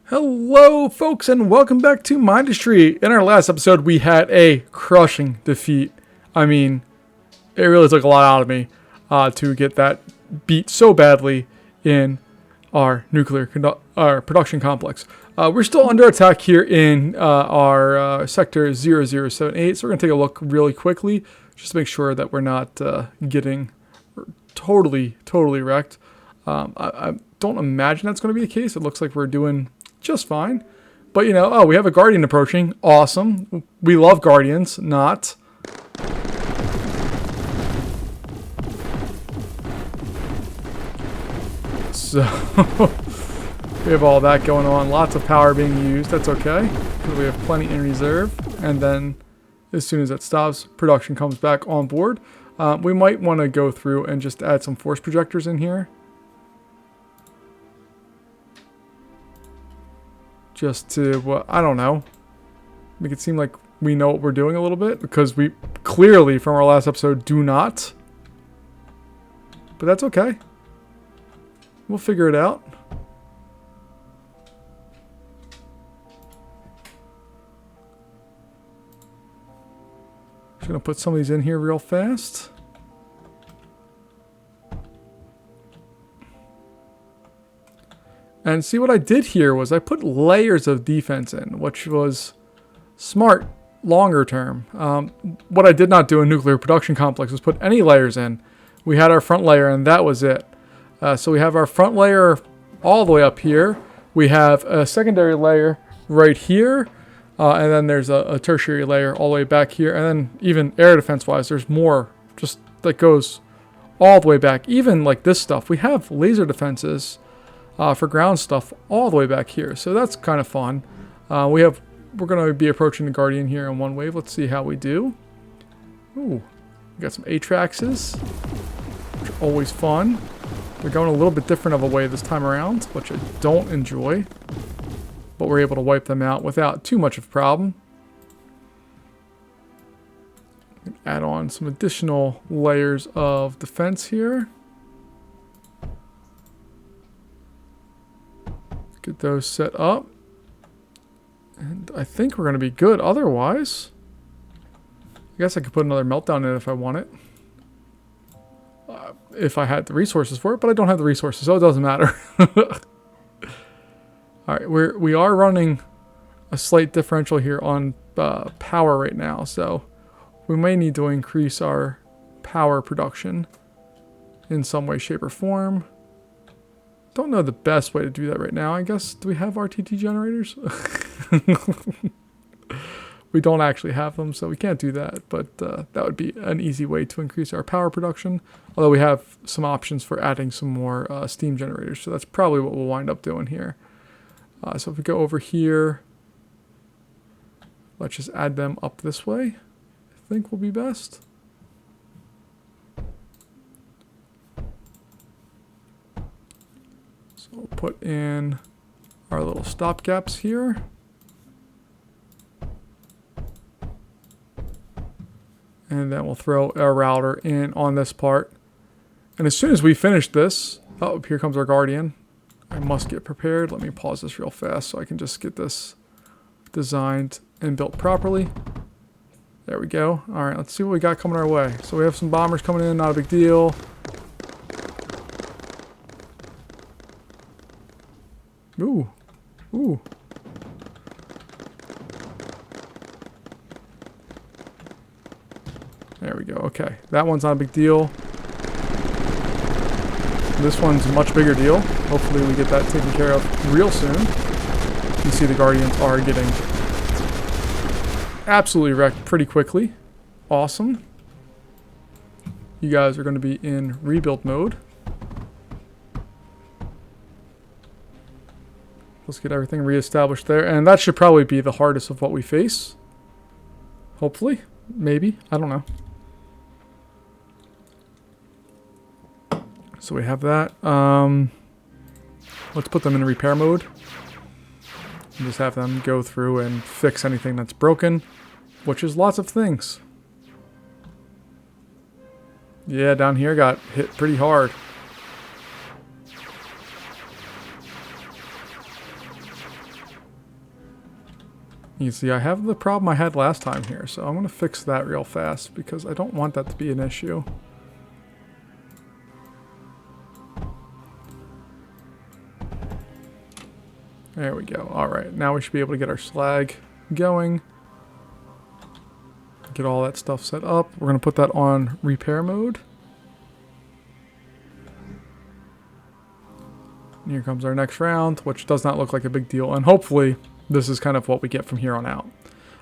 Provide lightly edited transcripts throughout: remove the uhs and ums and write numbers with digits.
Hello, folks, and welcome back to Mindustry. In our last episode, we had a crushing defeat. I mean, it really took a lot out of me to get that beat so badly in our our production complex. We're still under attack here in our sector 0078, so we're going to take a look really quickly just to make sure that we're not getting totally wrecked. I don't imagine that's going to be the case. It looks like we're doing just fine. But, we have a Guardian approaching. Awesome. We love Guardians. Not. So, we have all that going on. Lots of power being used. That's okay. We have plenty in reserve. And then, as soon as that stops, production comes back on board. We might want to go through and just add some force projectors in here. Just to, I don't know, make it seem like we know what we're doing a little bit, because we clearly, from our last episode, do not. But that's okay. We'll figure it out. Just gonna put some of these in here real fast. And see, what I did here was I put layers of defense in, which was smart longer term. What I did not do in nuclear production complex was put any layers in. We had our front layer and that was it. So we have our front layer all the way up here. We have a secondary layer right here. And then there's a tertiary layer all the way back here. And then even air defense wise, there's more just that goes all the way back. Even like this stuff, we have laser defenses for ground stuff all the way back here. So that's kind of fun. We're going to be approaching the Guardian here in one wave. Let's see how we do. Ooh, we got some Atraxes, which are always fun. They're going a little bit different of a way this time around, which I don't enjoy. But we're able to wipe them out without too much of a problem. Add on some additional layers of defense here. Get those set up. And I think we're going to be good otherwise. I guess I could put another meltdown in if I want it. If I had the resources for it, but I don't have the resources, so it doesn't matter. Alright, we are running a slight differential here on power right now, so we may need to increase our power production in some way, shape, or form. Don't know the best way to do that right now. I guess, do we have RTT generators? We don't actually have them, so we can't do that. But that would be an easy way to increase our power production. Although we have some options for adding some more steam generators. So that's probably what we'll wind up doing here. So if we go over here, let's just add them up this way. I think will be best. So we'll put in our little stopgaps here. And then we'll throw our router in on this part. And as soon as we finish this, oh, here comes our Guardian. I must get prepared. Let me pause this real fast so I can just get this designed and built properly. There we go. All right, let's see what we got coming our way. So we have some bombers coming in, not a big deal. Ooh, ooh. There we go. Okay, that one's not a big deal. This one's a much bigger deal. Hopefully we get that taken care of real soon. You see the Guardians are getting absolutely wrecked pretty quickly. Awesome. You guys are going to be in rebuild mode. Let's get everything reestablished there. And that should probably be the hardest of what we face. Hopefully. Maybe. I don't know. So we have that. Let's put them in repair mode. And just have them go through and fix anything that's broken. Which is lots of things. Yeah, down here got hit pretty hard. You see, I have the problem I had last time here, so I'm going to fix that real fast because I don't want that to be an issue. There we go. Alright, now we should be able to get our slag going. Get all that stuff set up. We're going to put that on repair mode. And here comes our next round, which does not look like a big deal. And hopefully, this is kind of what we get from here on out.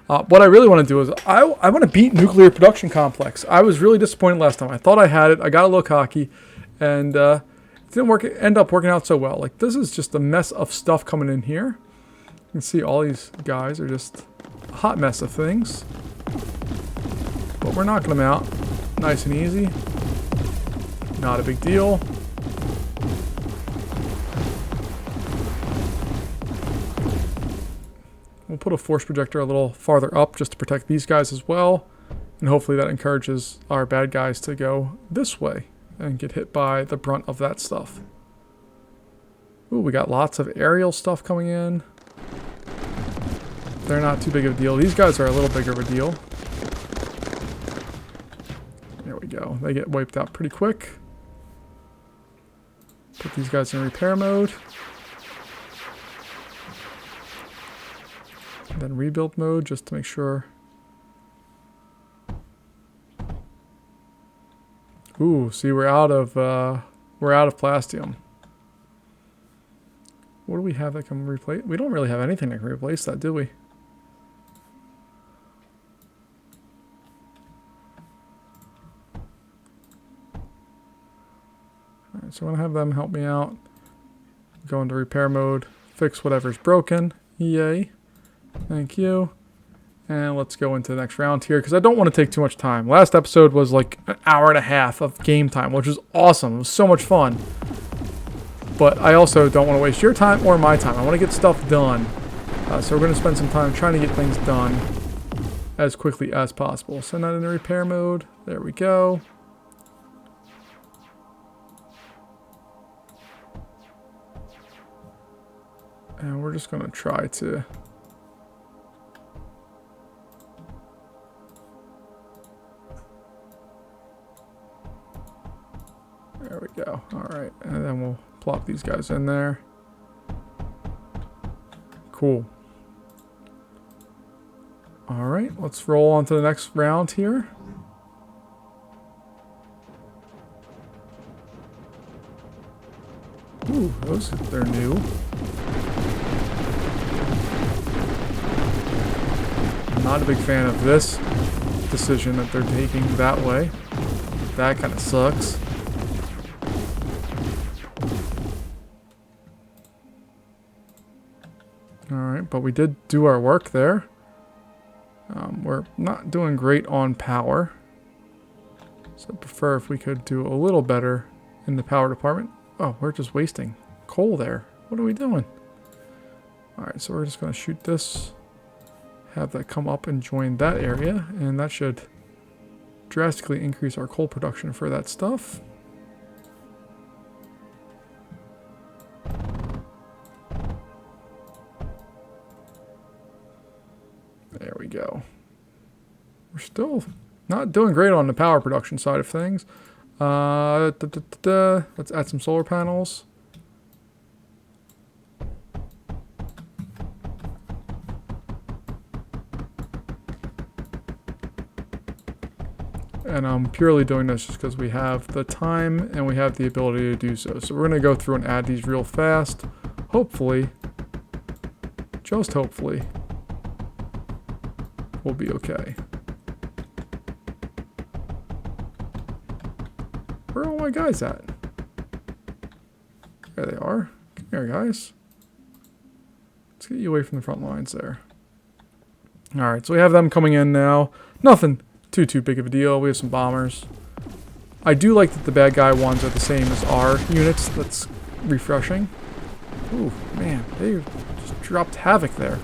What I really want to do is, I want to beat Nuclear Production Complex. I was really disappointed last time. I thought I had it. I got a little cocky. And it didn't end up working out so well. Like, this is just a mess of stuff coming in here. You can see all these guys are just a hot mess of things. But we're knocking them out nice and easy. Not a big deal. We'll put a force projector a little farther up just to protect these guys as well. And hopefully that encourages our bad guys to go this way and get hit by the brunt of that stuff. Ooh, we got lots of aerial stuff coming in. They're not too big of a deal. These guys are a little bigger of a deal. There we go. They get wiped out pretty quick. Put these guys in repair mode. And then rebuild mode just to make sure. Ooh, see, we're out of plastium. What do we have that can replace? We don't really have anything that can replace that, do we? Alright, so I'm gonna have them help me out. Go into repair mode, fix whatever's broken. Yay. Thank you. And let's go into the next round here because I don't want to take too much time. Last episode was like an hour and a half of game time, which was awesome. It was so much fun. But I also don't want to waste your time or my time. I want to get stuff done. So we're going to spend some time trying to get things done as quickly as possible. Send that into repair mode. There we go. And we're just going to try to... There we go. Alright, and then we'll plop these guys in there. Cool. Alright, let's roll on to the next round here. Ooh, they're new. I'm not a big fan of this decision that they're taking that way. That kind of sucks. Alright, but we did do our work there. We're not doing great on power. So I prefer if we could do a little better in the power department. Oh, we're just wasting coal there. What are we doing? Alright, so we're just going to shoot this. Have that come up and join that area. And that should drastically increase our coal production for that stuff. There we go. We're still not doing great on the power production side of things. Let's add some solar panels. And I'm purely doing this just because we have the time and we have the ability to do so. So we're going to go through and add these real fast. Hopefully, just hopefully, we'll be okay. Where are all my guys at? There they are. Come here, guys. Let's get you away from the front lines there. Alright, so we have them coming in now. Nothing too big of a deal. We have some bombers. I do like that the bad guy ones are the same as our units. That's refreshing. Ooh, man, they just dropped havoc there.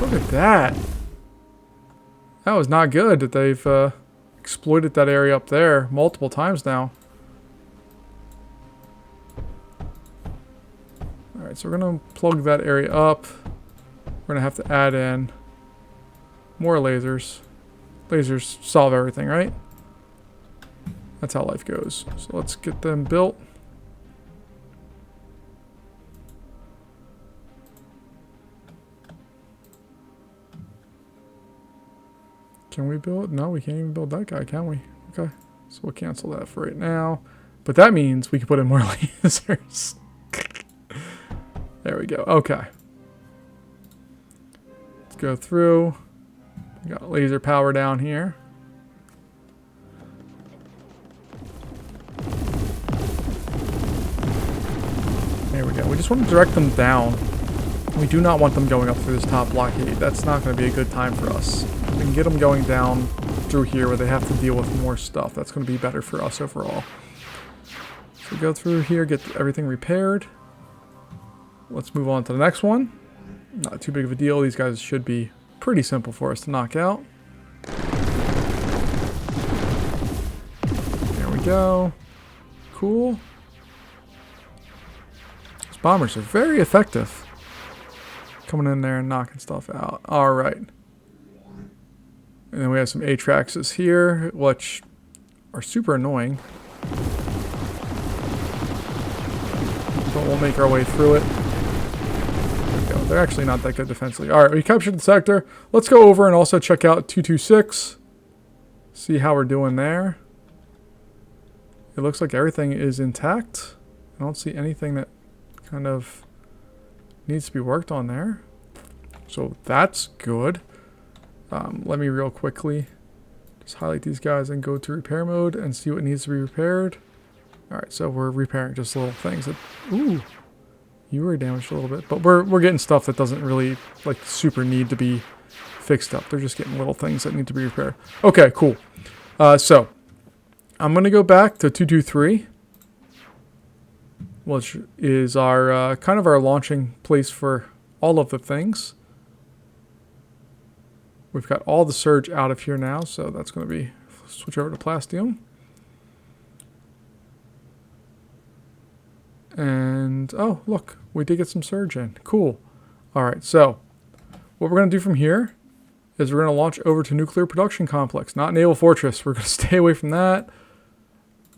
Look at that. That was not good that they've exploited that area up there multiple times now. Alright, so we're going to plug that area up. We're going to have to add in more lasers. Lasers solve everything, right? That's how life goes. So let's get them built. Can we build? No, we can't even build that guy, can we? Okay, so we'll cancel that for right now. But that means we can put in more lasers. There we go. Okay. Let's go through. We got laser power down here. There we go. We just want to direct them down. We do not want them going up through this top blockade. That's not going to be a good time for us. We can get them going down through here where they have to deal with more stuff. That's going to be better for us overall. So go through here, get everything repaired. Let's move on to the next one. Not too big of a deal. These guys should be pretty simple for us to knock out. There we go. Cool. These bombers are very effective. Coming in there and knocking stuff out. Alright. And then we have some Atraxes here, which are super annoying. But we'll make our way through it. There we go. They're actually not that good defensively. Alright, we captured the sector. Let's go over and also check out 226. See how we're doing there. It looks like everything is intact. I don't see anything that kind of needs to be worked on there. So that's good. Let me real quickly just highlight these guys and go to repair mode and see what needs to be repaired. Alright, so we're repairing just little things that... Ooh! You were damaged a little bit. But we're getting stuff that doesn't really, like, super need to be fixed up. They're just getting little things that need to be repaired. Okay, cool. So, I'm going to go back to 223. Which is our, kind of our launching place for all of the things. We've got all the surge out of here now, so that's going to be... Switch over to Plastium. And, oh, look, we did get some surge in. Cool. Alright, so, what we're going to do from here is we're going to launch over to Nuclear Production Complex, not Naval Fortress. We're going to stay away from that.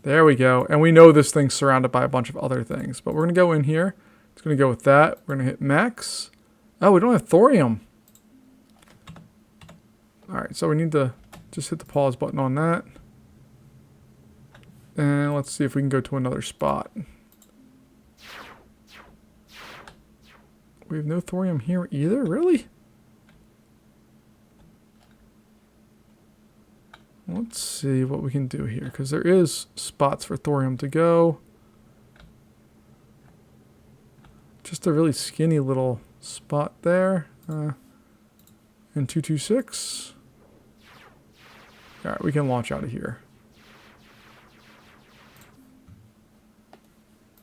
There we go. And we know this thing's surrounded by a bunch of other things, but we're going to go in here. It's going to go with that. We're going to hit max. Oh, we don't have thorium. Alright, so we need to just hit the pause button on that. And let's see if we can go to another spot. We have no thorium here either? Really? Let's see what we can do here, because there is spots for thorium to go. Just a really skinny little spot there. And 226. Alright, we can launch out of here.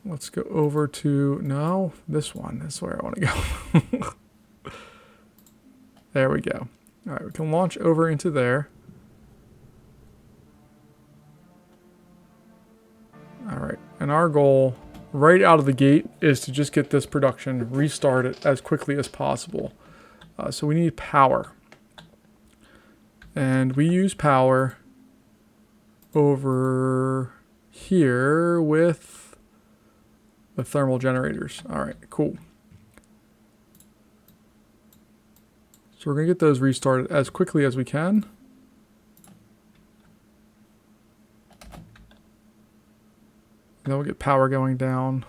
Let's go over to... No, this one. That's where I want to go. There we go. Alright, we can launch over into there. Alright, and our goal right out of the gate is to just get this production restarted as quickly as possible. So we need power. And we use power over here with the thermal generators. Alright, cool. So we're going to get those restarted as quickly as we can. Then we'll get power going down.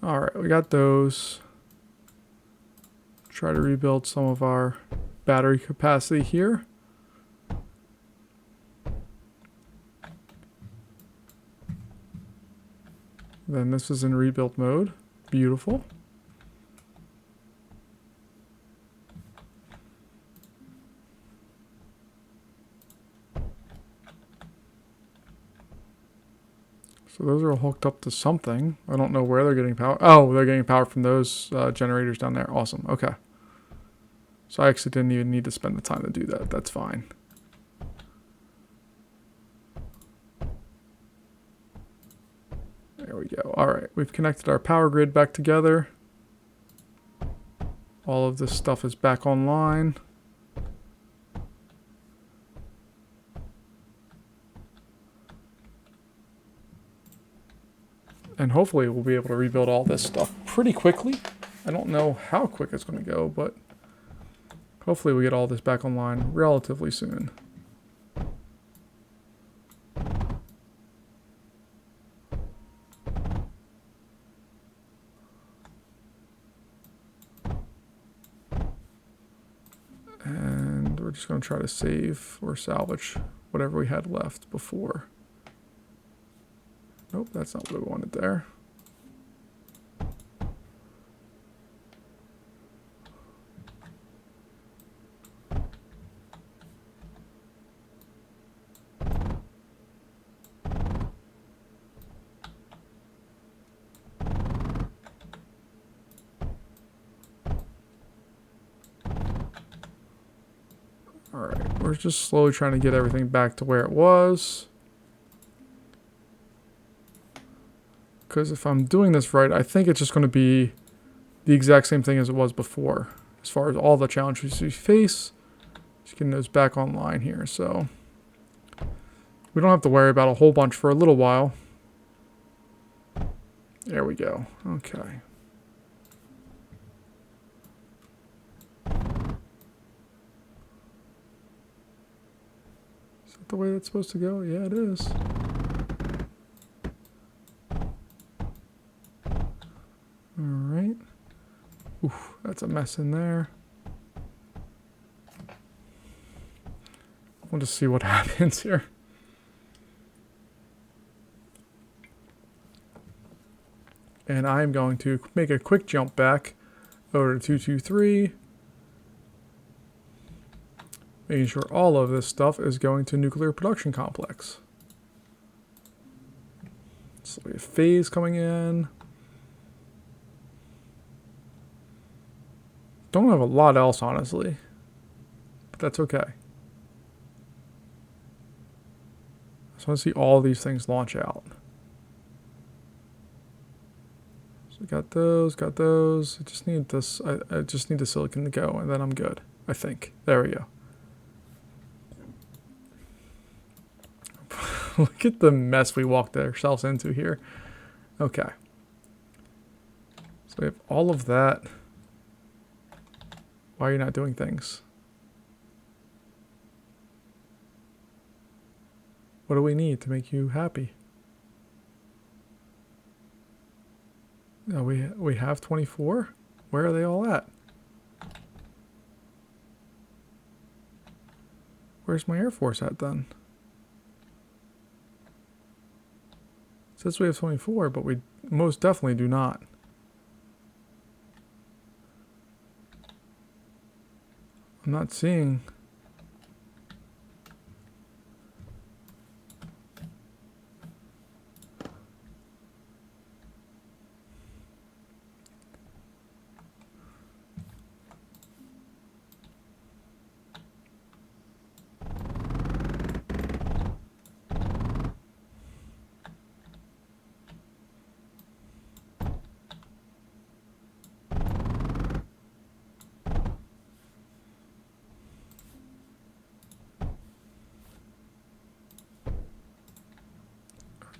All right, we got those. Try to rebuild some of our battery capacity here. Then this is in rebuild mode. Beautiful. So those are all hooked up to something. I don't know where they're getting power. Oh, they're getting power from those generators down there. Awesome. Okay. So I actually didn't even need to spend the time to do that. That's fine. There we go. All right. We've connected our power grid back together. All of this stuff is back online. And hopefully we'll be able to rebuild all this stuff pretty quickly. I don't know how quick it's going to go, but hopefully we get all this back online relatively soon. And we're just going to try to save or salvage whatever we had left before. Nope, that's not what we wanted there. Alright, we're just slowly trying to get everything back to where it was. Because if I'm doing this right, I think it's just going to be the exact same thing as it was before. As far as all the challenges we face, just getting those back online here. So we don't have to worry about a whole bunch for a little while. There we go. Okay. Is that the way that's supposed to go? Yeah, it is. Alright. Oof, that's a mess in there. We'll just see what happens here. And I'm going to make a quick jump back over to 223. Making sure all of this stuff is going to nuclear production complex. So we have phase coming in. Don't have a lot else, honestly. But that's okay. I just want to see all these things launch out. So got those, got those. I just need this. I just need the silicon to go, and then I'm good. I think. There we go. Look at the mess we walked ourselves into here. Okay. So we have all of that. Why are you not doing things? What do we need to make you happy? No, we have 24? Where are they all at? Where's my Air Force at then? It says we have 24, but we most definitely do not. I'm not seeing...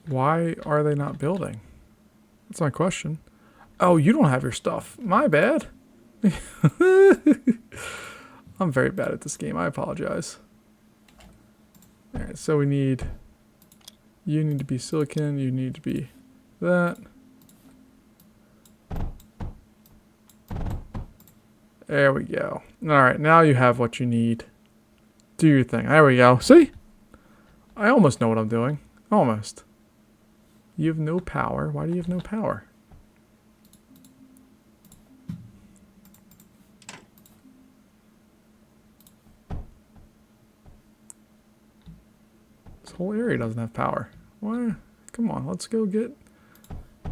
Why are they not building? That's my question. Oh, you don't have your stuff. My bad. I'm very bad at this game. I apologize. Alright, so we need... You need to be silicon. You need to be that. There we go. Alright, now you have what you need. Do your thing. There we go. See? I almost know what I'm doing. Almost. You have no power. Why do you have no power? This whole area doesn't have power. Why? Come on, let's go get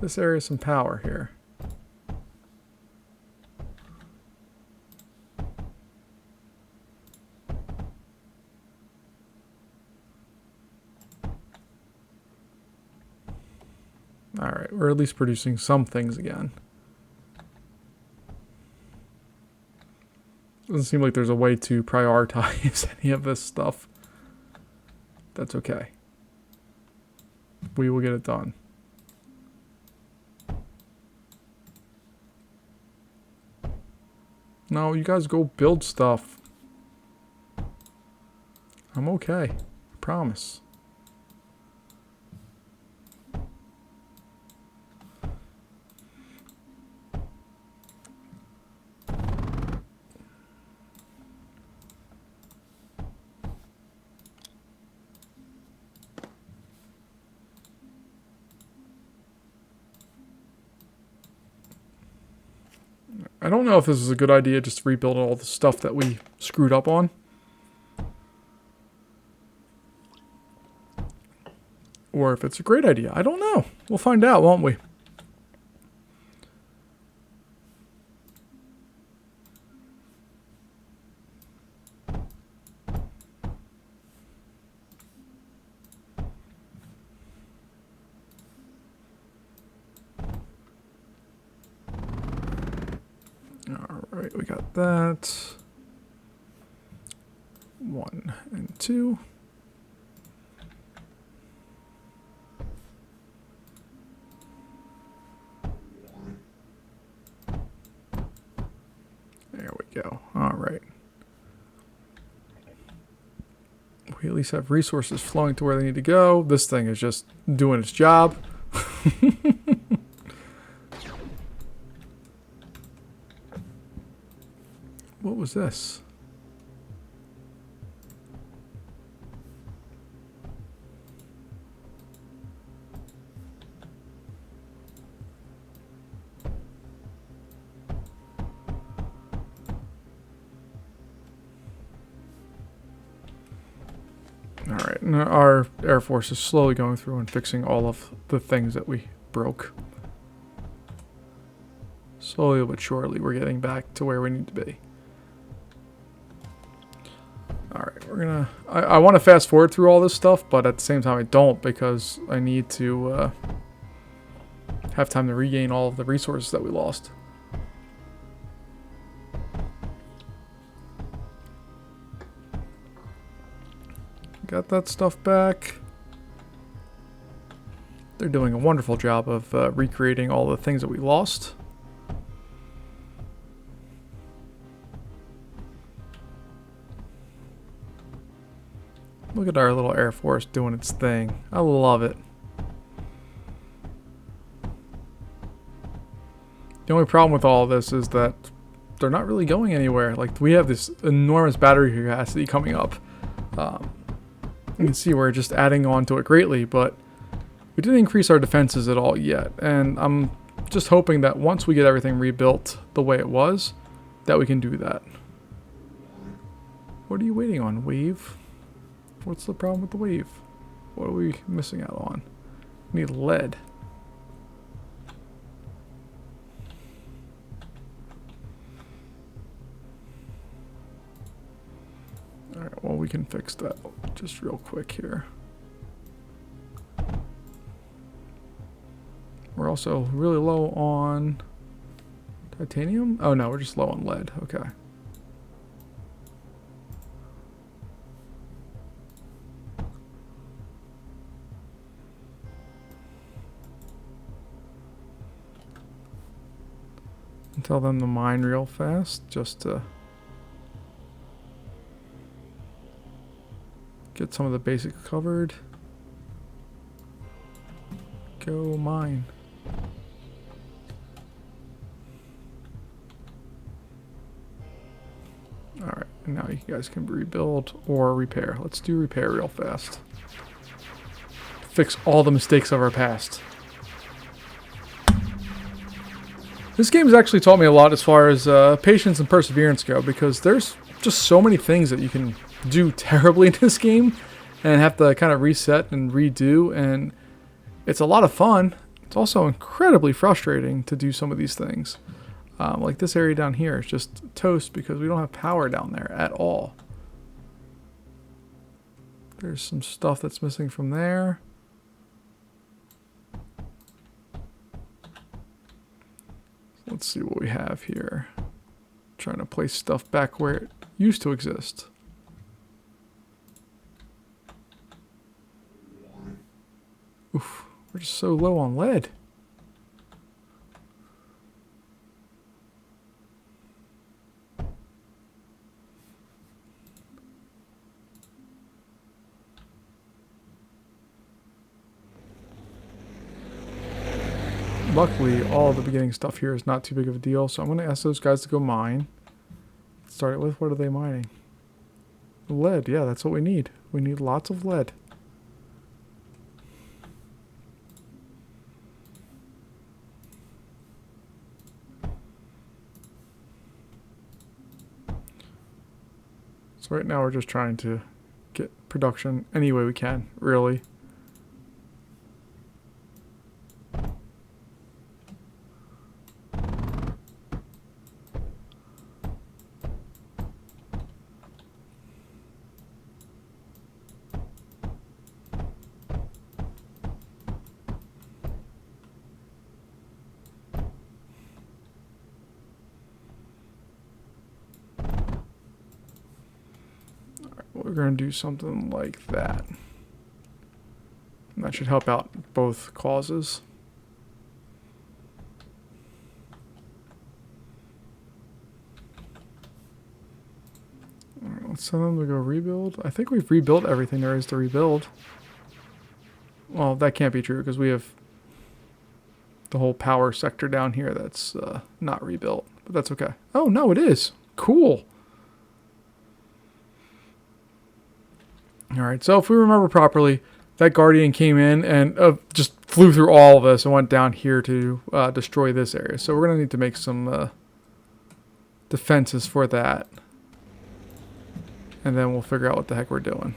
this area some power here. Alright, we're at least producing some things again. Doesn't seem like there's a way to prioritize any of this stuff. That's okay. We will get it done. No, you guys go build stuff. I'm okay. I promise. I don't know if this is a good idea just to rebuild all the stuff that we screwed up on. Or if it's a great idea. I don't know. We'll find out, won't we? Alright, we got that. 1 and 2. There we go. Alright. We at least have resources flowing to where they need to go. This thing is just doing its job. What was this? All right, and our Air Force is slowly going through and fixing all of the things that we broke. Slowly but surely, we're getting back to where we need to be. Alright, we're gonna... I want to fast forward through all this stuff, but at the same time I don't, because I need to have time to regain all of the resources that we lost. Got that stuff back. They're doing a wonderful job of recreating all the things that we lost. Look at our little Air Force doing its thing. I love it. The only problem with all of this is that they're not really going anywhere. Like, we have this enormous battery capacity coming up. You can see we're just adding on to it greatly, but we didn't increase our defenses at all yet. And I'm just hoping that once we get everything rebuilt the way it was, that we can do that. What are you waiting on, Wave? What's the problem with the wave? What are we missing out on? We need lead. Alright, well, we can fix that just real quick here. We're also really low on titanium. Oh no, we're just low on lead. Okay. Tell them to mine real fast just to get some of the basics covered. Go mine. Alright, now you guys can rebuild or repair. Let's do repair real fast. Fix all the mistakes of our past. This game has actually taught me a lot as far as patience and perseverance go, because there's just so many things that you can do terribly in this game and have to kind of reset and redo, and It's a lot of fun. It's also incredibly frustrating to do some of these things. Like this area down here is just toast because we don't have power down there at all. There's some stuff that's missing from there. Let's see what we have here. Trying to place stuff back where it used to exist. Oof, we're just so low on lead. Luckily, all the beginning stuff here is not too big of a deal, so I'm going to ask those guys to go mine. Start it with, what are they mining? Lead, yeah, that's what we need. We need lots of lead. So right now we're just trying to get production any way we can, really. We're going to do something like that. And that should help out both causes. Alright, let's send them to go rebuild. I think we've rebuilt everything there is to rebuild. Well, that can't be true because we have the whole power sector down here that's not rebuilt. But that's okay. Oh, no, it is. Cool. Alright, so if we remember properly, that Guardian came in and just flew through all of us and went down here to destroy this area. So we're going to need to make some defenses for that. And then we'll figure out what the heck we're doing.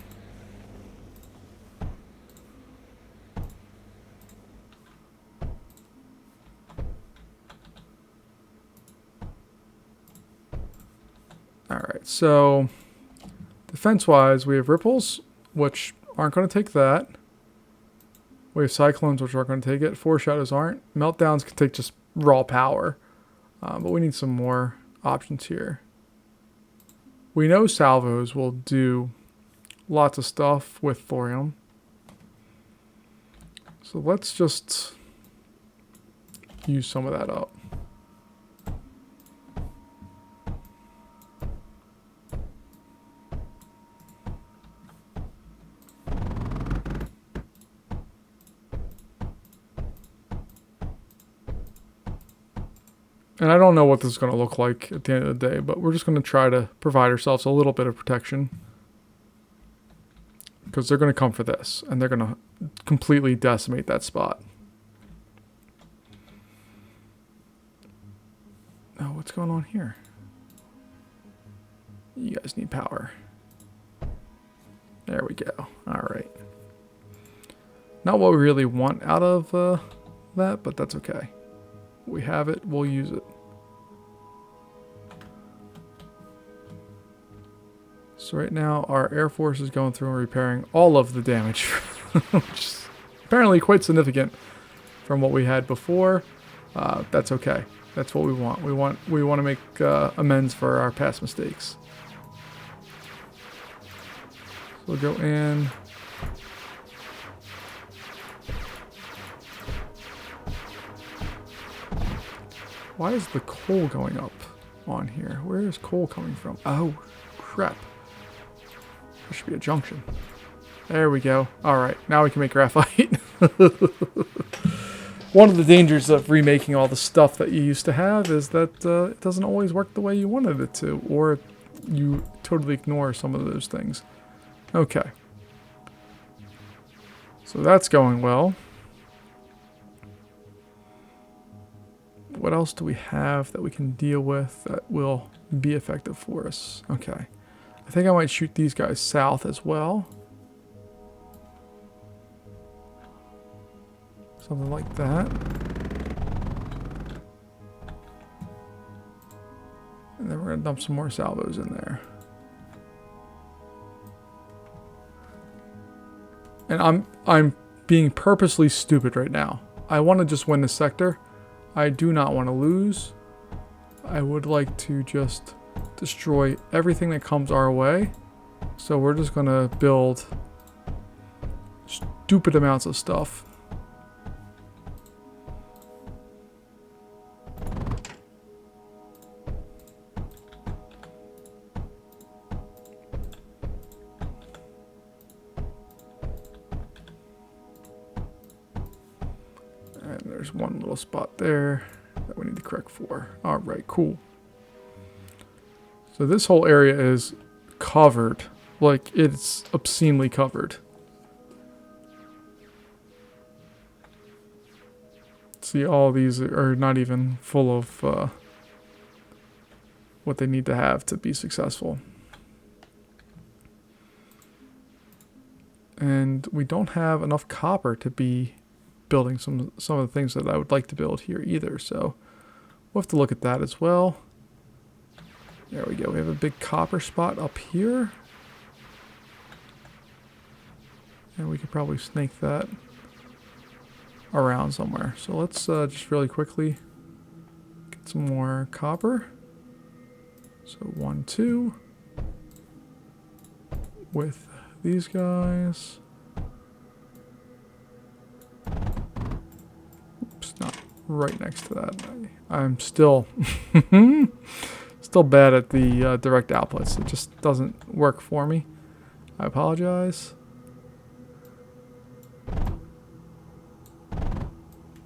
Alright, so defense-wise, we have ripples, which aren't going to take that. We have cyclones, which aren't going to take it. Foreshadows aren't. Meltdowns can take just raw power. But we need some more options here. We know salvos will do lots of stuff with thorium. So let's just use some of that up. And I don't know what this is going to look like at the end of the day, but we're just going to try to provide ourselves a little bit of protection. Because they're going to come for this, and they're going to completely decimate that spot. Oh, what's going on here? You guys need power. There we go. Alright. Not what we really want out of that, but that's okay. We have it, we'll use it. So right now our Air Force is going through and repairing all of the damage, which is apparently quite significant from what we had before. That's okay. That's what we want. We want to make amends for our past mistakes. So we'll go in. Why is the coal going up on here? Where is coal coming from? Oh, crap. There should be a junction. There we go. Alright, now we can make graphite. One of the dangers of remaking all the stuff that you used to have is that it doesn't always work the way you wanted it to, or you totally ignore some of those things. Okay. So that's going well. What else do we have that we can deal with that will be effective for us? Okay. I think I might shoot these guys south as well. Something like that. And then we're going to dump some more salvos in there. And I'm being purposely stupid right now. I want to just win this sector. I do not want to lose. I would like to just destroy everything that comes our way. So we're just going to build stupid amounts of stuff. And there's one little spot there that we need to correct for. All right, cool. So this whole area is covered. Like, it's obscenely covered. See, all these are not even full of what they need to have to be successful. And we don't have enough copper to be building some of the things that I would like to build here either. So we'll have to look at that as well. There we go. We have a big copper spot up here. And we could probably snake that around somewhere. So let's just really quickly get some more copper. So 1, 2. With these guys. Oops, not right next to that. I'm still still bad at the direct outputs. It just doesn't work for me. I apologize.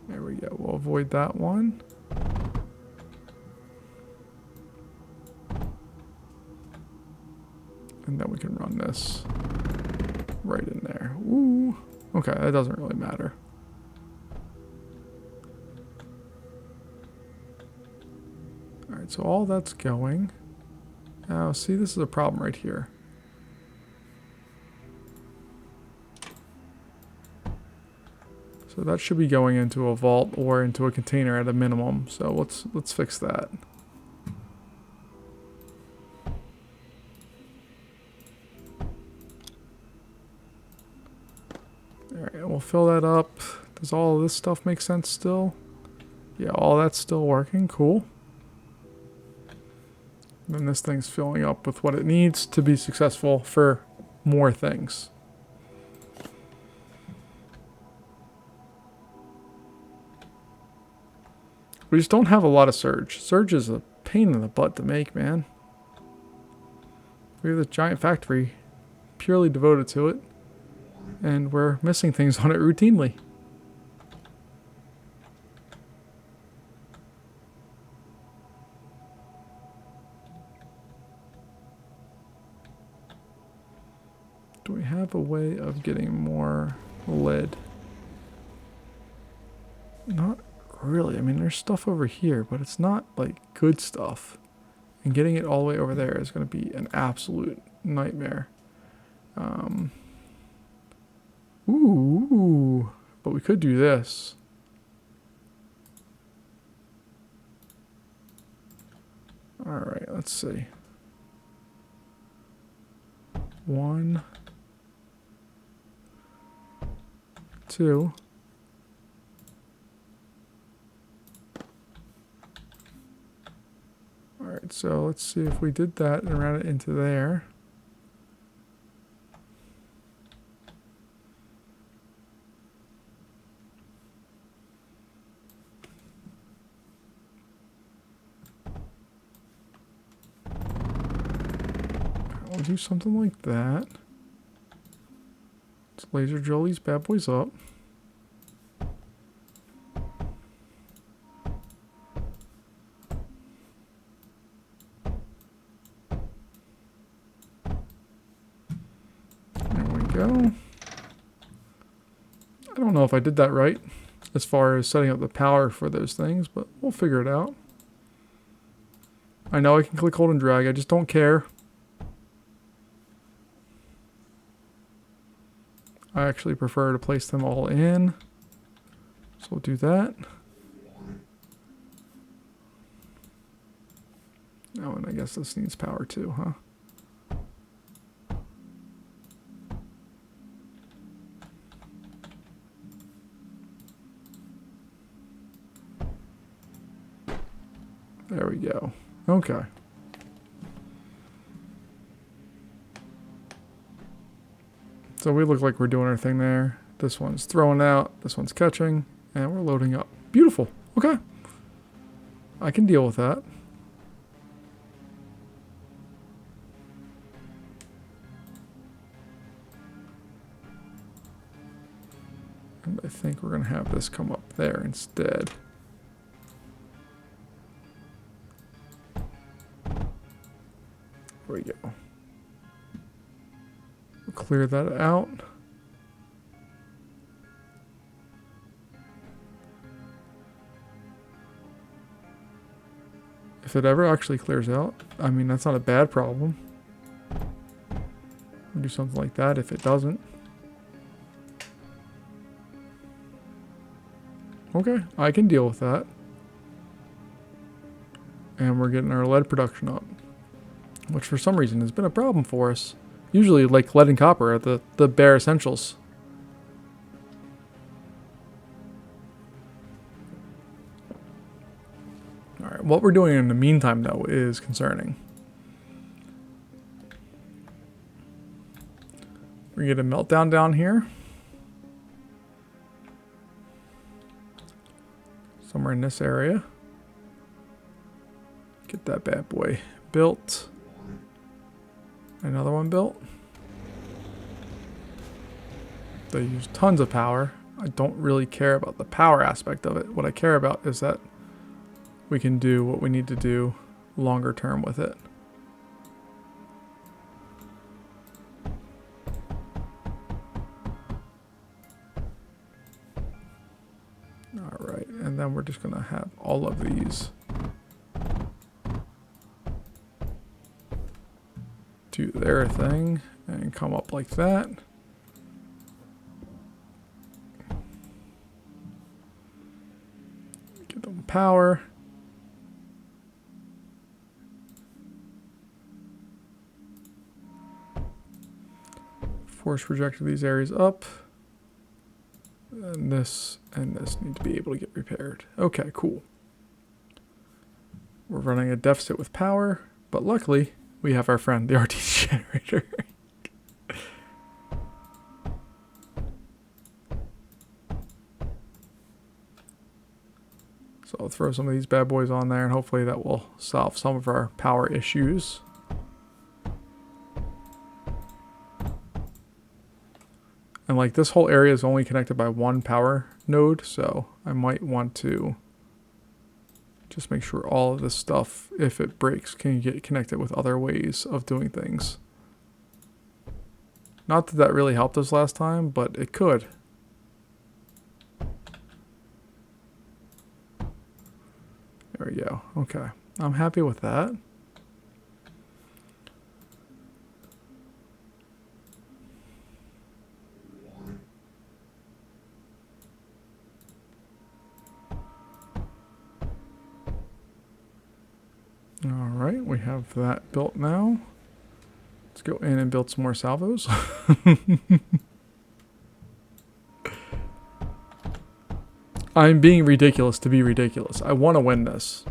There we go. We'll avoid that one. And then we can run this right in there. Ooh. Okay, that doesn't really matter. Alright, so all that's going. Now, see, this is a problem right here. So that should be going into a vault or into a container at a minimum. So let's fix that. Alright, we'll fill that up. Does all of this stuff make sense still? Yeah, all that's still working. Cool. Then this thing's filling up with what it needs to be successful for more things. We just don't have a lot of surge. Surge is a pain in the butt to make, man. We have this giant factory purely devoted to it. And we're missing things on it routinely. Do we have a way of getting more lead? Not really. I mean, there's stuff over here, but it's not like good stuff. And getting it all the way over there is going to be an absolute nightmare. Ooh, but we could do this. All right, let's see. 1, 2. All right, so let's see if we did that and ran it into there. We'll do something like that. Let's laser drill these bad boys up. There we go. I don't know if I did that right as far as setting up the power for those things, but we'll figure it out. I know I can click, hold, and drag. I just don't care. I actually prefer to place them all in. So we'll do that. Oh, and I guess this needs power too, huh? There we go. Okay. So we look like we're doing our thing there. This one's throwing out, this one's catching, and we're loading up. Beautiful. Okay. I can deal with that. And I think we're going to have this come up there instead. There we go. We'll clear that out. If it ever actually clears out, I mean, that's not a bad problem. We'll do something like that if it doesn't. Okay, I can deal with that. And we're getting our lead production up, which for some reason has been a problem for us. Usually, like lead and copper are the bare essentials. Alright, what we're doing in the meantime, though, is concerning. We get a meltdown down here. Somewhere in this area. Get that bad boy built. Another one built. They use tons of power. I don't really care about the power aspect of it. What I care about is that we can do what we need to do longer term with it. Alright, and then we're just going to have all of these do their thing and come up like that. Get them power. Force projector these areas up. And this need to be able to get repaired. Okay, cool. We're running a deficit with power, but luckily we have our friend, the RTC generator. So I'll throw some of these bad boys on there and hopefully that will solve some of our power issues. And like this whole area is only connected by one power node, so I might want to just make sure all of this stuff, if it breaks, can get connected with other ways of doing things. Not that that really helped us last time, but it could. There we go. Okay. I'm happy with that. Alright, we have that built now. Let's go in and build some more salvos. I'm being ridiculous to be ridiculous. I want to win this.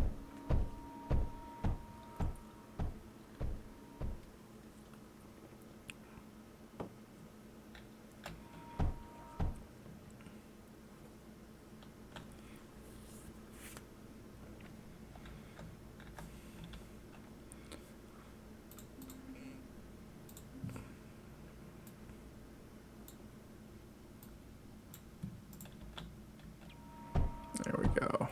There we go.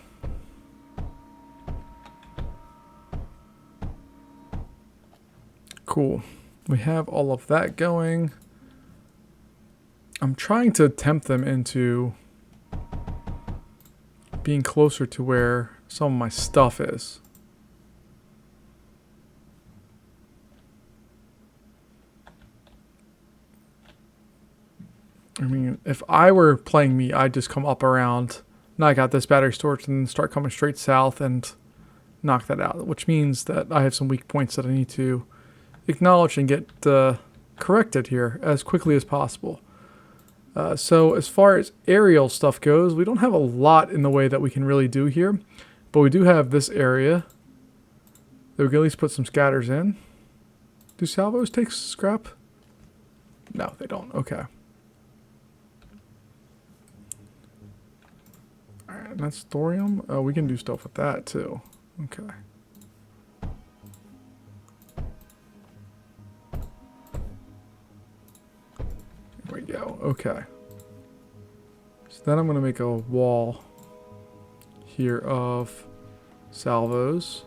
Cool. We have all of that going. I'm trying to tempt them into being closer to where some of my stuff is. I mean, if I were playing me, I'd just come up around knock out this battery storage and then start coming straight south and knock that out, which means that I have some weak points that I need to acknowledge and get corrected here as quickly as possible. So as far as aerial stuff goes, we don't have a lot in the way that we can really do here, but we do have this area that we can at least put some scatters in. Do salvos take scrap? No, they don't. Okay. Alright, and that's thorium. Oh, we can do stuff with that too. Okay. Here we go. Okay. So then I'm going to make a wall here of salvos.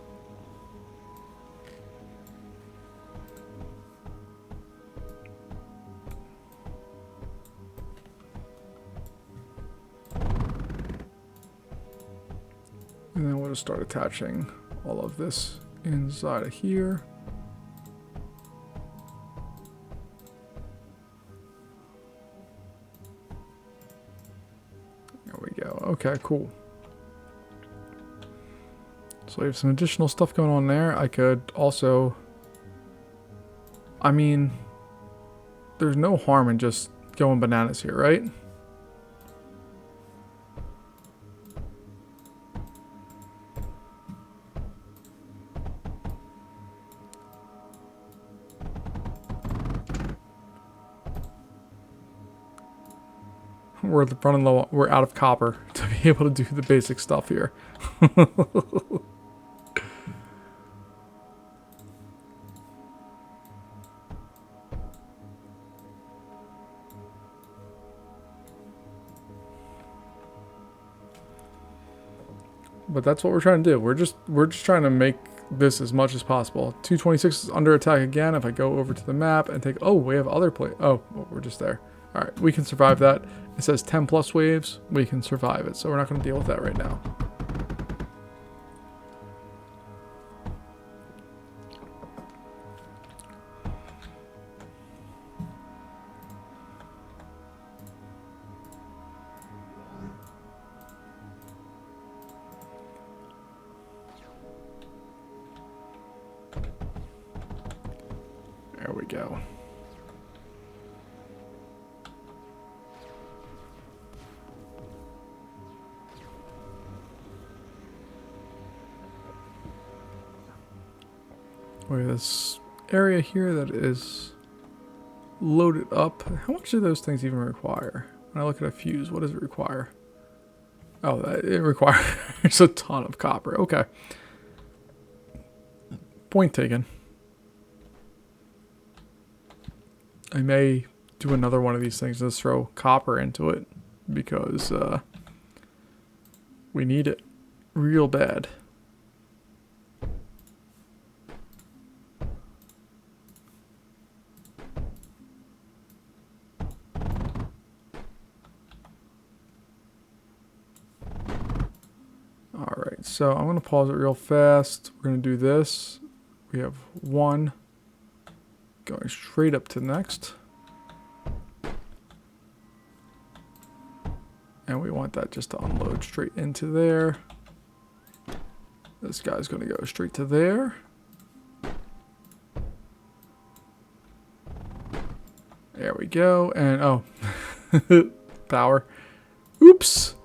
And then we'll just start attaching all of this inside of here. There we go. Okay, cool. So we have some additional stuff going on there. I could also... I mean, there's no harm in just going bananas here, right? We're running low. We're out of copper to be able to do the basic stuff here. But that's what we're trying to do. We're just trying to make this as much as possible. 226 is under attack again. If I go over to the map and take, oh, we have other oh, well, we're just there. All right, we can survive that. It says 10 plus waves. We can survive it, so we're not going to deal with that right now. There we go. We have this area here that is loaded up. How much do those things even require? When I look at a fuse, what does it require? Oh, it requires a ton of copper. Okay. Point taken. I may do another one of these things and just throw copper into it because we need it real bad. Alright, so I'm going to pause it real fast. We're going to do this. We have one going straight up to the next. And we want that just to unload straight into there. This guy's going to go straight to there. There we go. And oh, power. Oops.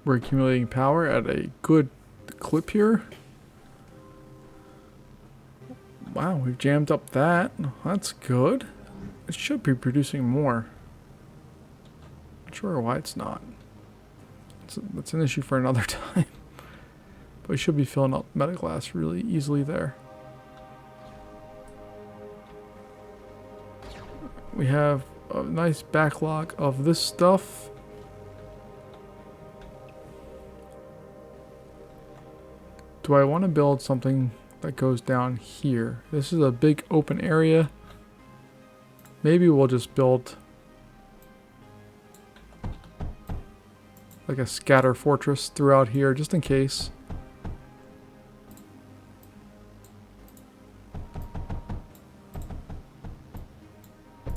We're accumulating power at a good clip here. Wow, we've jammed up that. That's good. It should be producing more. Not sure why it's not. That's an issue for another time. But we should be filling up metaglass really easily there. We have a nice backlog of this stuff. Do I want to build something that goes down here? This is a big open area. Maybe we'll just build like a scatter fortress throughout here, just in case.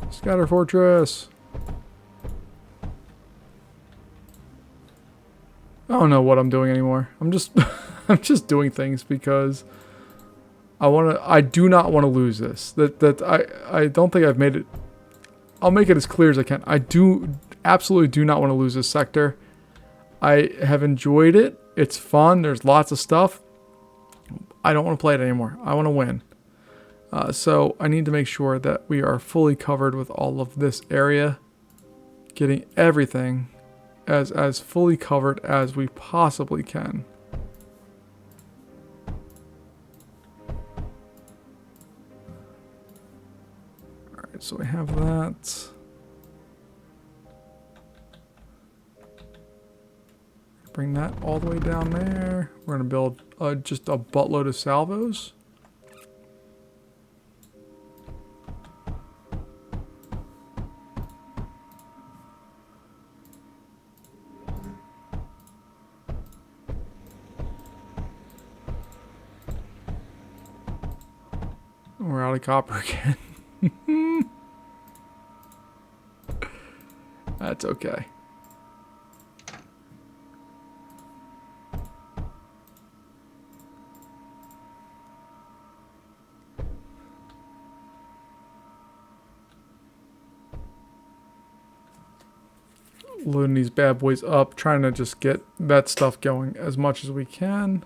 Scatter fortress. I don't know what I'm doing anymore. I'm just I'm just doing things because I do not want to lose this. I don't think I've made it. I'll make it as clear as I can. I absolutely do not want to lose this sector. I have enjoyed it. It's fun. There's lots of stuff. I don't want to play it anymore. I want to win. So I need to make sure that we are fully covered with all of this area. Getting everything as fully covered as we possibly can. Alright, so we have that. Bring that all the way down there. We're going to build just a buttload of salvos. We're out of copper again. That's okay. Loading these bad boys up, trying to just get that stuff going as much as we can.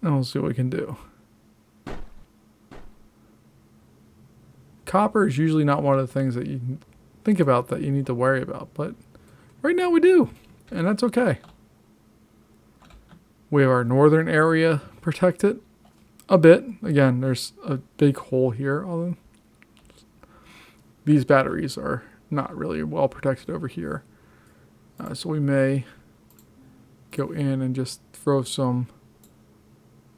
And we'll see what we can do. Copper is usually not one of the things that you think about that you need to worry about, but right now we do, and that's okay. We have our northern area protected a bit. Again, there's a big hole here, although these batteries are not really well protected over here. So we may go in and just throw some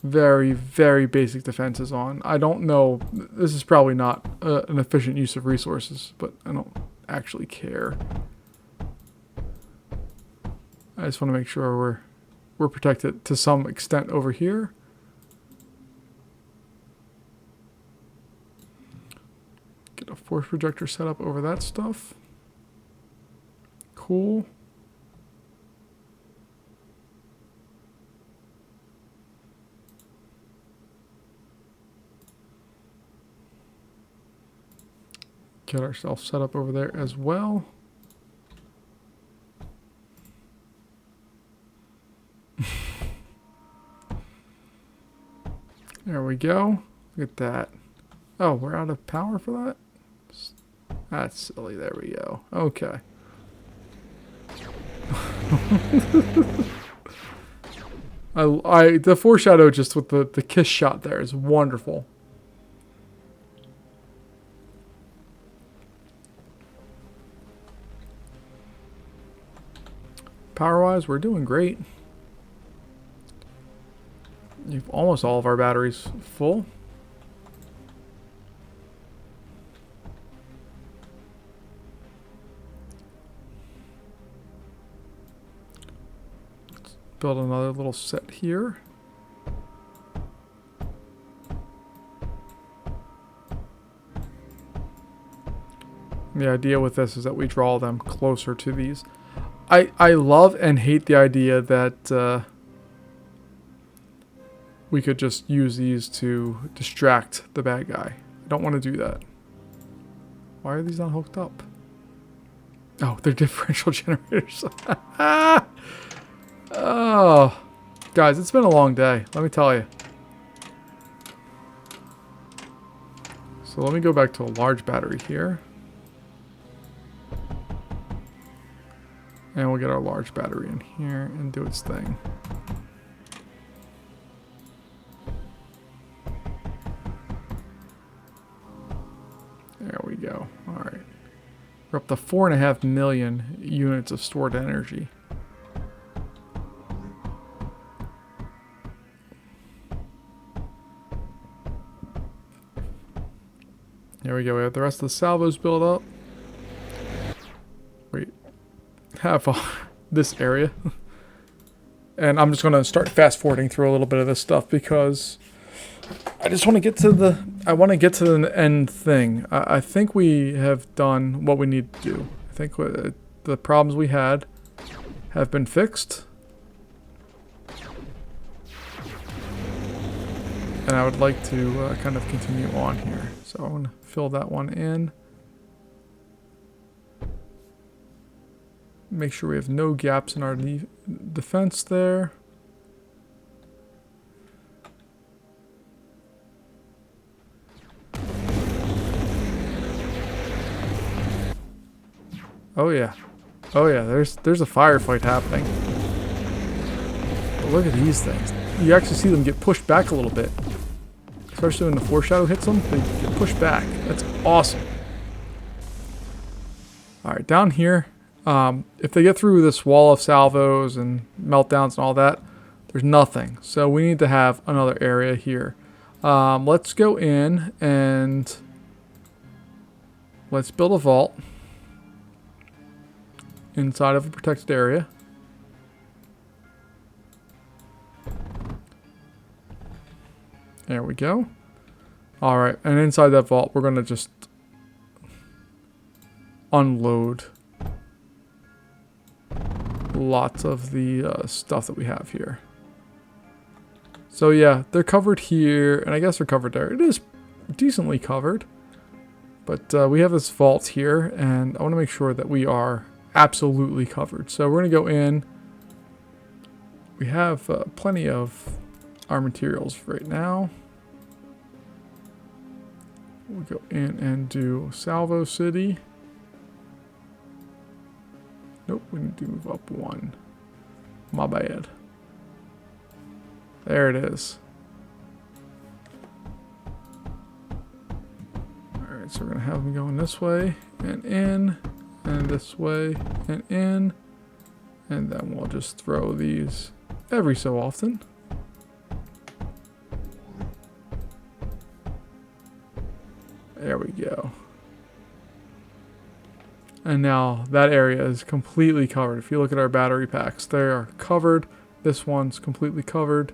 very, very basic defenses on. I don't know. This is probably not an efficient use of resources, but I don't actually care. I just want to make sure we're protected to some extent over here. Get a force projector set up over that stuff. Cool. Get ourselves set up over there as well. There we go. Look at that. Oh, we're out of power for that? That's silly. There we go. Okay. The foreshadow just with the kiss shot there is wonderful. Power-wise, we're doing great. You've almost all of our batteries full. Let's build another little set here. The idea with this is that we draw them closer to these. I love and hate the idea that we could just use these to distract the bad guy. I don't want to do that. Why are these not hooked up? Oh, they're differential generators. Oh, guys, it's been a long day. Let me tell you. So let me go back to a large battery here. And we'll get our large battery in here and do its thing. There we go. All right. We're up to 4.5 million units of stored energy. There we go. We have the rest of the salvos built up. Wait. Have this area. And I'm just going to start fast forwarding through a little bit of this stuff because I just want to get to the end thing. I think we have done what we need to do. I think the problems we had have been fixed. And I would like to kind of continue on here. So I'm going to fill that one in. Make sure we have no gaps in our defense there. Oh yeah. Oh yeah, there's a firefight happening. But look at these things. You actually see them get pushed back a little bit. Especially when the foreshadow hits them, they get pushed back. That's awesome. Alright, down here, if they get through this wall of salvos and meltdowns and all that, there's nothing. So we need to have another area here. Let's go in and let's build a vault inside of a protected area. There we go. Alright, and inside that vault, we're going to just unload lots of the stuff that we have here. So yeah, they're covered here, and I guess they're covered there. It is decently covered, but we have this vault here, and I want to make sure that we are absolutely covered. So we're going to go in. We have plenty of our materials right now. We'll go in and do Salvo City. Nope, we need to move up one. My bad. There it is. Alright, so we're going to have them going this way and in, and this way and in. And then we'll just throw these every so often. There we go. And now that area is completely covered. If you look at our battery packs, they are covered. This one's completely covered.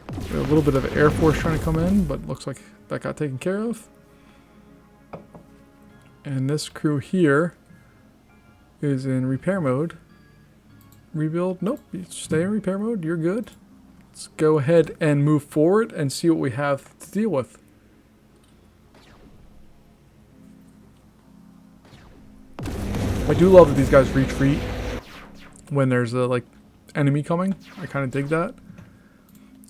We have a little bit of Air Force trying to come in, but looks like that got taken care of. And this crew here is in repair mode. Rebuild? Nope, you stay in repair mode. You're good. Let's go ahead and move forward and see what we have to deal with. I do love that these guys retreat when there's a like enemy coming. I kind of dig that.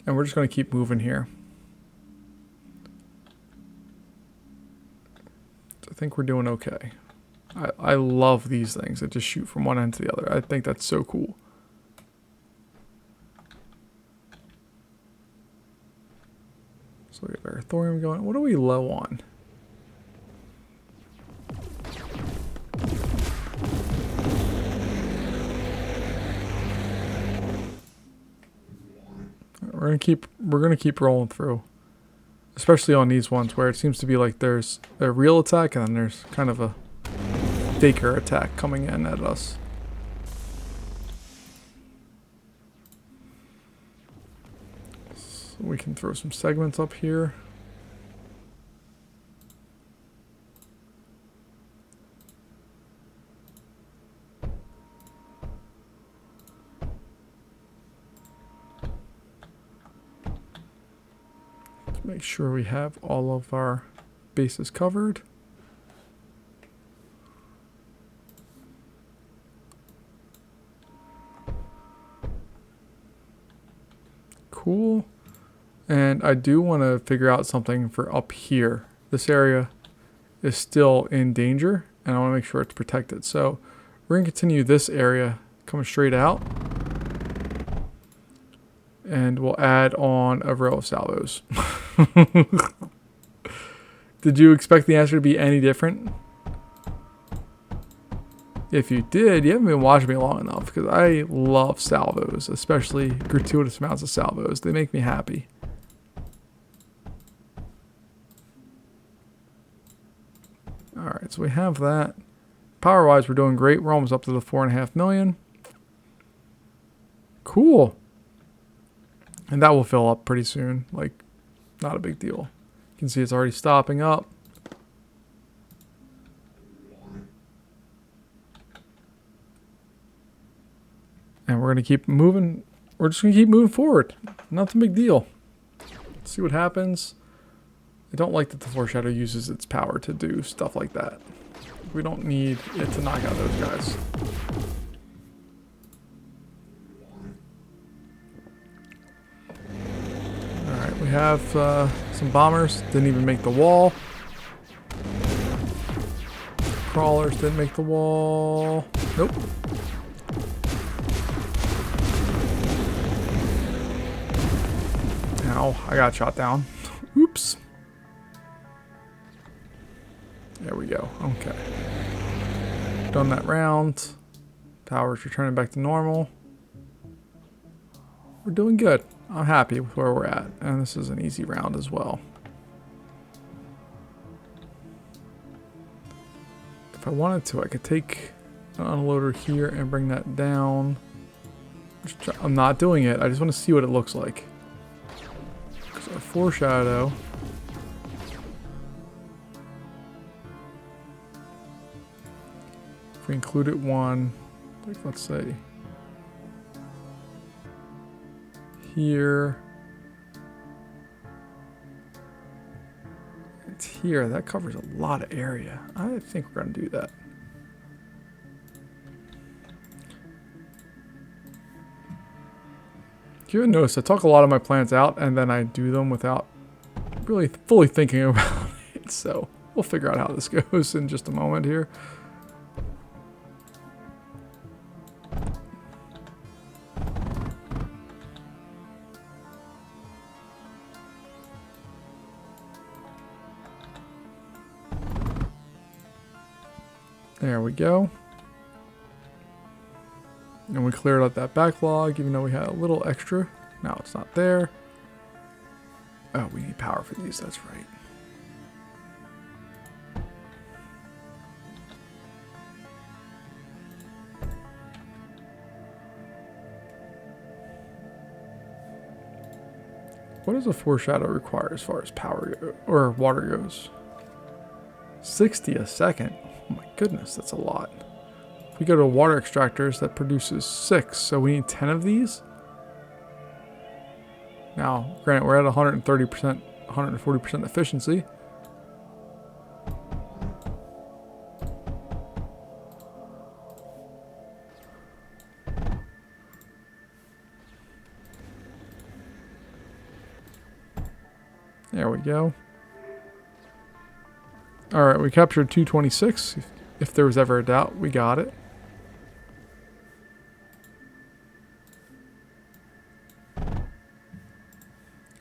And we're just going to keep moving here. I think we're doing okay. I love these things that just shoot from one end to the other. I think that's so cool. So we got our thorium going. What are we low on? We're gonna keep rolling through, especially on these ones where it seems to be like there's a real attack and then there's kind of a faker attack coming in at us. So we can throw some segments up here. Make sure we have all of our bases covered. Cool. And I do want to figure out something for up here. This area is still in danger, and I want to make sure it's protected. So we're going to continue this area coming straight out. And we'll add on a row of salvos. Did you expect the answer to be any different? If you did, you haven't been watching me long enough, because I love salvos, especially gratuitous amounts of salvos. They make me happy. Alright, so we have that. Power-wise, we're doing great. We're almost up to the 4.5 million. Cool. And that will fill up pretty soon. Like, not a big deal. You can see it's already stopping up. And we're going to keep moving. We're just going to keep moving forward. Nothing big deal. Let's see what happens. I don't like that the foreshadow uses its power to do stuff like that. We don't need it to knock out those guys. Alright, we have some bombers. Didn't even make the wall. Crawlers didn't make the wall. Nope. Ow, I got shot down. Oops. There we go. Okay. Done that round. Power's returning back to normal. We're doing good. I'm happy with where we're at. And this is an easy round as well. If I wanted to, I could take an unloader here and bring that down. I'm not doing it. I just want to see what it looks like. So foreshadow. If we included one, like let's say here, it's here. That covers a lot of area. I think we're gonna do that. You ever notice I talk a lot of my plans out and then I do them without really fully thinking about it. So we'll figure out how this goes in just a moment here. There we go. And we cleared out that backlog, even though we had a little extra. Now it's not there. Oh, we need power for these, that's right. What does a foreshadow require as far as power or water goes? 60 a second. Oh my goodness, that's a lot. If we go to water extractors, that produces 6, so we need 10 of these. Now, granted, we're at 130%, 140% efficiency. There we go. Alright, we captured 226. If there was ever a doubt, we got it.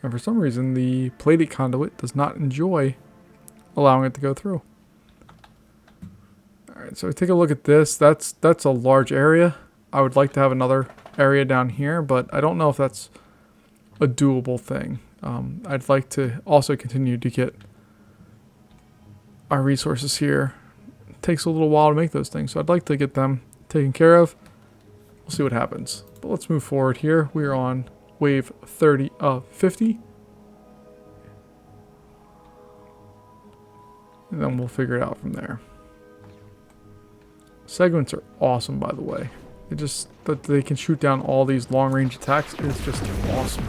And for some reason, the plated conduit does not enjoy allowing it to go through. Alright, so take a look at this. That's a large area. I would like to have another area down here, but I don't know if that's a doable thing. I'd like to also continue to get our resources here. It takes a little while to make those things, so I'd like to get them taken care of. We'll see what happens. But let's move forward here. We're on wave 50. And then we'll figure it out from there. Segments are awesome, by the way. That they can shoot down all these long-range attacks is just awesome.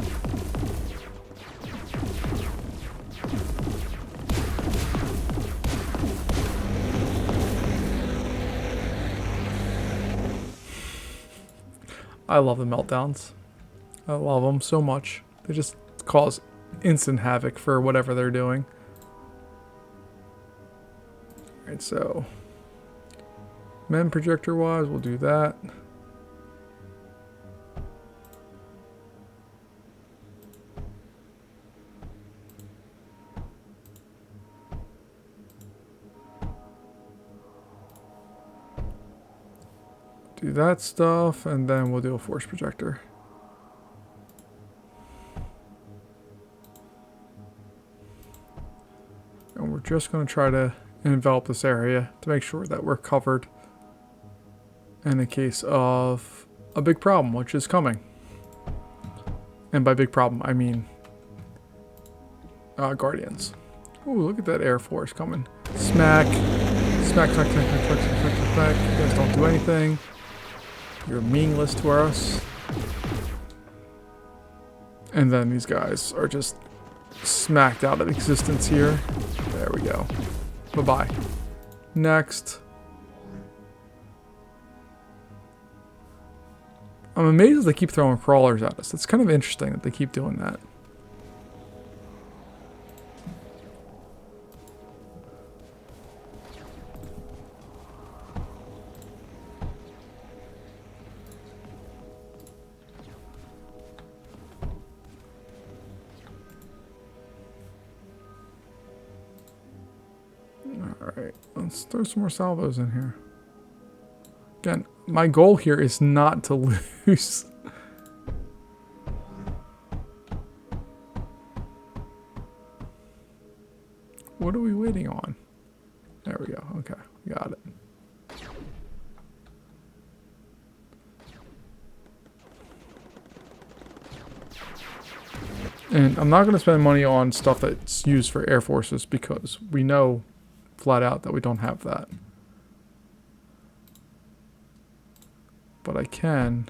I love the meltdowns. I love them so much. They just cause instant havoc for whatever they're doing. Alright, so MEM projector wise, we'll do that. Do that stuff, and then we'll do a force projector. And we're just going to try to and envelop this area to make sure that we're covered in the case of a big problem, which is coming. And by big problem, I mean Guardians. Ooh, look at that Air Force coming. Smack. Smack, smack, smack, smack, smack, smack, smack, smack. You guys don't do anything. You're meaningless to us. And then these guys are just smacked out of existence here. There we go. Bye-bye. Next. I'm amazed they keep throwing crawlers at us. It's kind of interesting that they keep doing that. Alright, let's throw some more salvos in here. Again, my goal here is not to lose. What are we waiting on? There we go. Okay, got it. And I'm not going to spend money on stuff that's used for air forces because we know flat out that we don't have that. But I can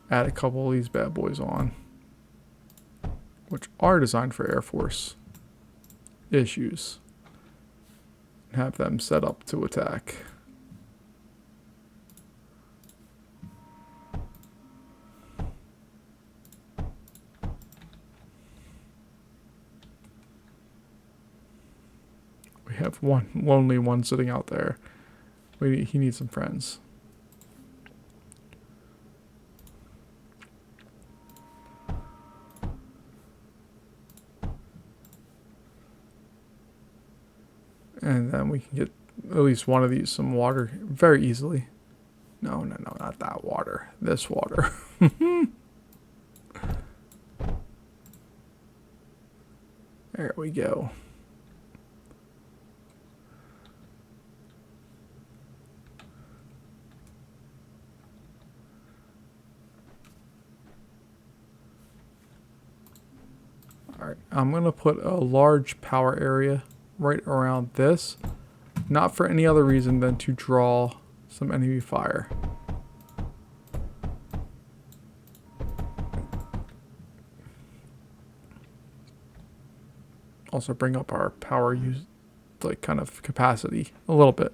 add a couple of these bad boys on, which are designed for Air Force issues, and have them set up to attack. We have one lonely one sitting out there. He needs some friends. And then we can get at least one of these some water very easily. No, no, no, not that water. This water. There we go. Alright, I'm going to put a large power area right around this. Not for any other reason than to draw some enemy fire. Also bring up our power use, like kind of capacity a little bit.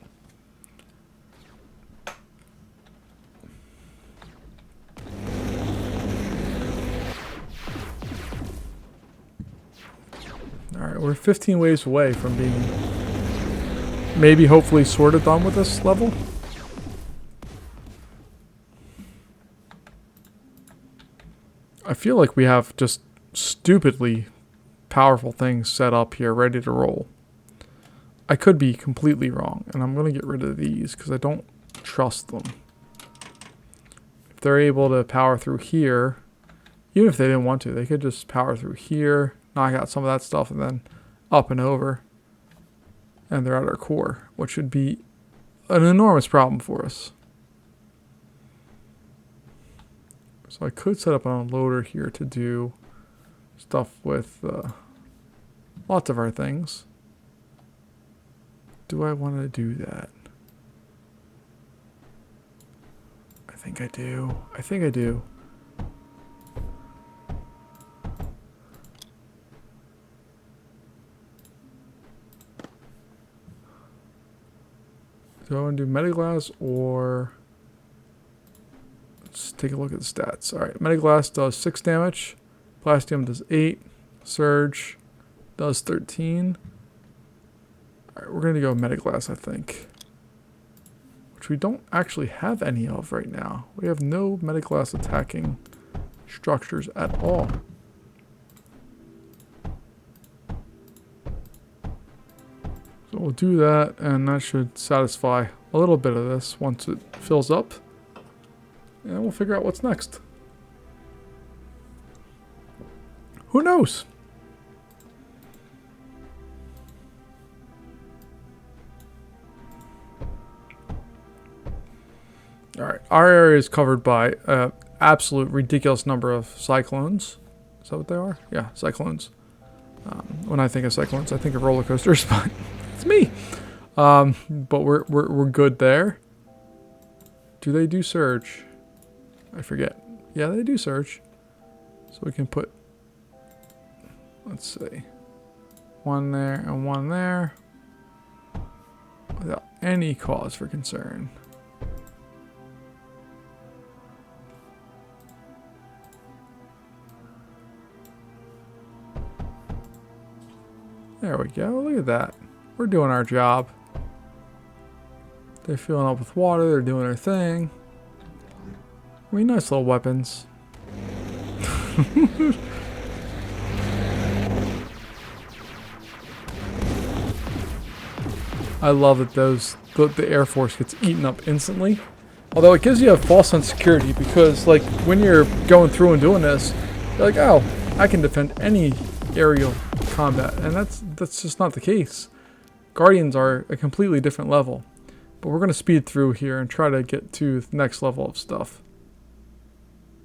Alright, we're 15 waves away from being maybe hopefully sort of done with this level. I feel like we have just stupidly powerful things set up here ready to roll. I could be completely wrong, and I'm going to get rid of these because I don't trust them. If they're able to power through here, even if they didn't want to, they could just power through here, knock out some of that stuff, and then up and over. And they're at our core, which would be an enormous problem for us. So I could set up an unloader here to do stuff with lots of our things. Do I want to do that? I think I do. I think I do. Do I want to do Metaglass or... Let's take a look at the stats. Alright, Metaglass does 6 damage. Plastium does 8. Surge does 13. Alright, we're going to go Metaglass, I think. Which we don't actually have any of right now. We have no Metaglass attacking structures at all. So we'll do that, and that should satisfy a little bit of this once it fills up. And we'll figure out what's next. Who knows? All right, our area is covered by an absolute ridiculous number of cyclones. Is that what they are? Yeah, cyclones. When I think of cyclones, I think of roller coasters, but it's me. But we're good there. Do they do surge? I forget. Yeah, they do surge. So we can put, let's see, one there and one there without any cause for concern. There we go. Look at that. We're doing our job. They're filling up with water. They're doing their thing. I mean, nice little weapons. I love that the Air Force gets eaten up instantly. Although it gives you a false sense of security because, like, when you're going through and doing this, you're like, oh, I can defend any aerial combat, and that's just not the case. Guardians are a completely different level, but we're going to speed through here and try to get to the next level of stuff.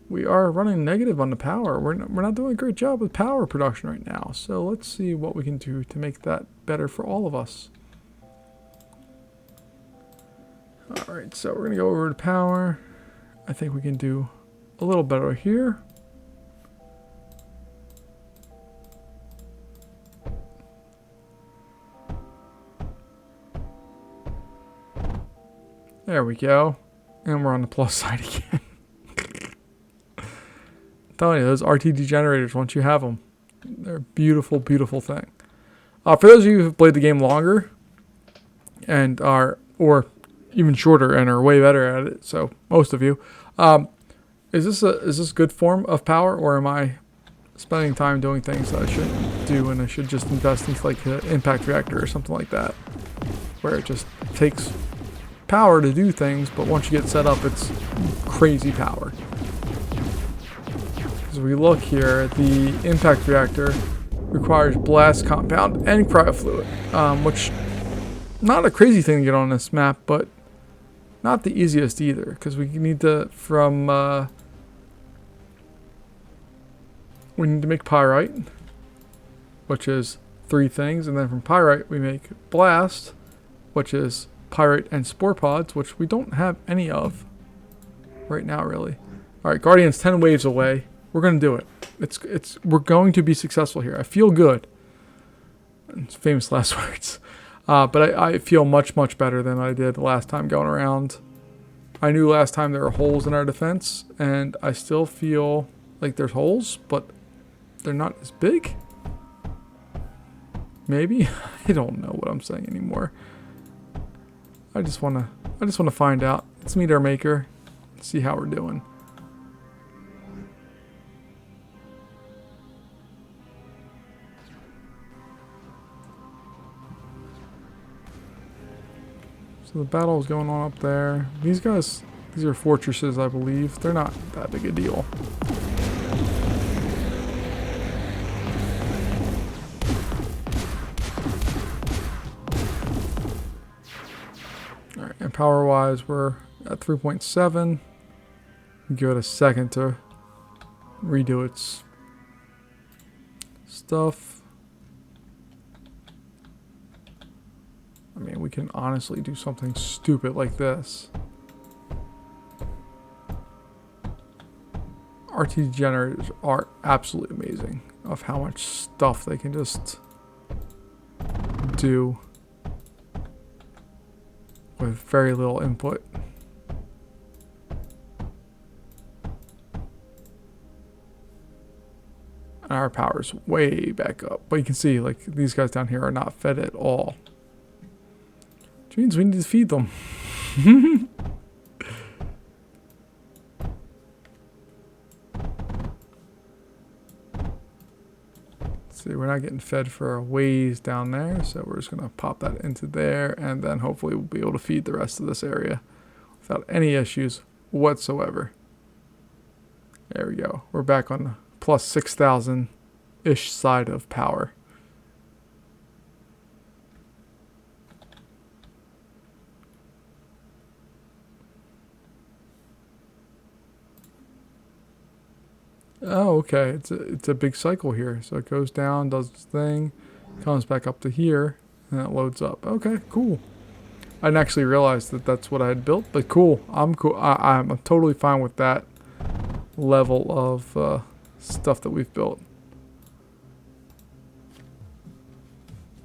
We are running negative on the power. We're not doing a great job with power production right now, so let's see what we can do to make that better for all of us. Alright, so we're going to go over to power. I think we can do a little better here. There we go. And we're on the plus side again. I'm telling you, those RTD generators, once you have them, they're a beautiful, beautiful thing. For those of you who've played the game longer and are, or even shorter and are way better at it, so most of you, is this good form of power, or am I spending time doing things that I shouldn't do and I should just invest into like an impact reactor or something like that, where it just takes power to do things, but once you get set up, it's crazy power. As we look here, the impact reactor requires blast compound and cryofluid, which not a crazy thing to get on this map, but not the easiest either, because we need to we need to make pyrite, which is 3 things, and then from pyrite we make blast, which is pyrite and spore pods, which we don't have any of right now, really. All right, Guardian's 10 waves away. We're gonna do it. We're going to be successful here. I feel good. It's famous last words. But I feel much, much better than I did last time going around. I knew last time there were holes in our defense, and I still feel like there's holes, but they're not as big. Maybe? I don't know what I'm saying anymore. I just wanna find out. Let's meet our maker, see how we're doing. So the battle is going on up there. These guys, these are fortresses, I believe. They're not that big a deal. Alright, and power-wise, we're at 3.7. Give it a second to redo its stuff. I mean, we can honestly do something stupid like this. RT generators are absolutely amazing of how much stuff they can just do with very little input. And our power's way back up. But you can see, like, these guys down here are not fed at all. Which means we need to feed them. See, we're not getting fed for a ways down there, so we're just going to pop that into there, and then hopefully we'll be able to feed the rest of this area without any issues whatsoever. There we go. We're back on the plus 6,000-ish side of power. Oh, okay. It's a big cycle here. So it goes down, does its thing, comes back up to here, and it loads up. Okay, cool. I didn't actually realize that that's what I had built, but cool. I'm cool. I'm totally fine with that level of stuff that we've built.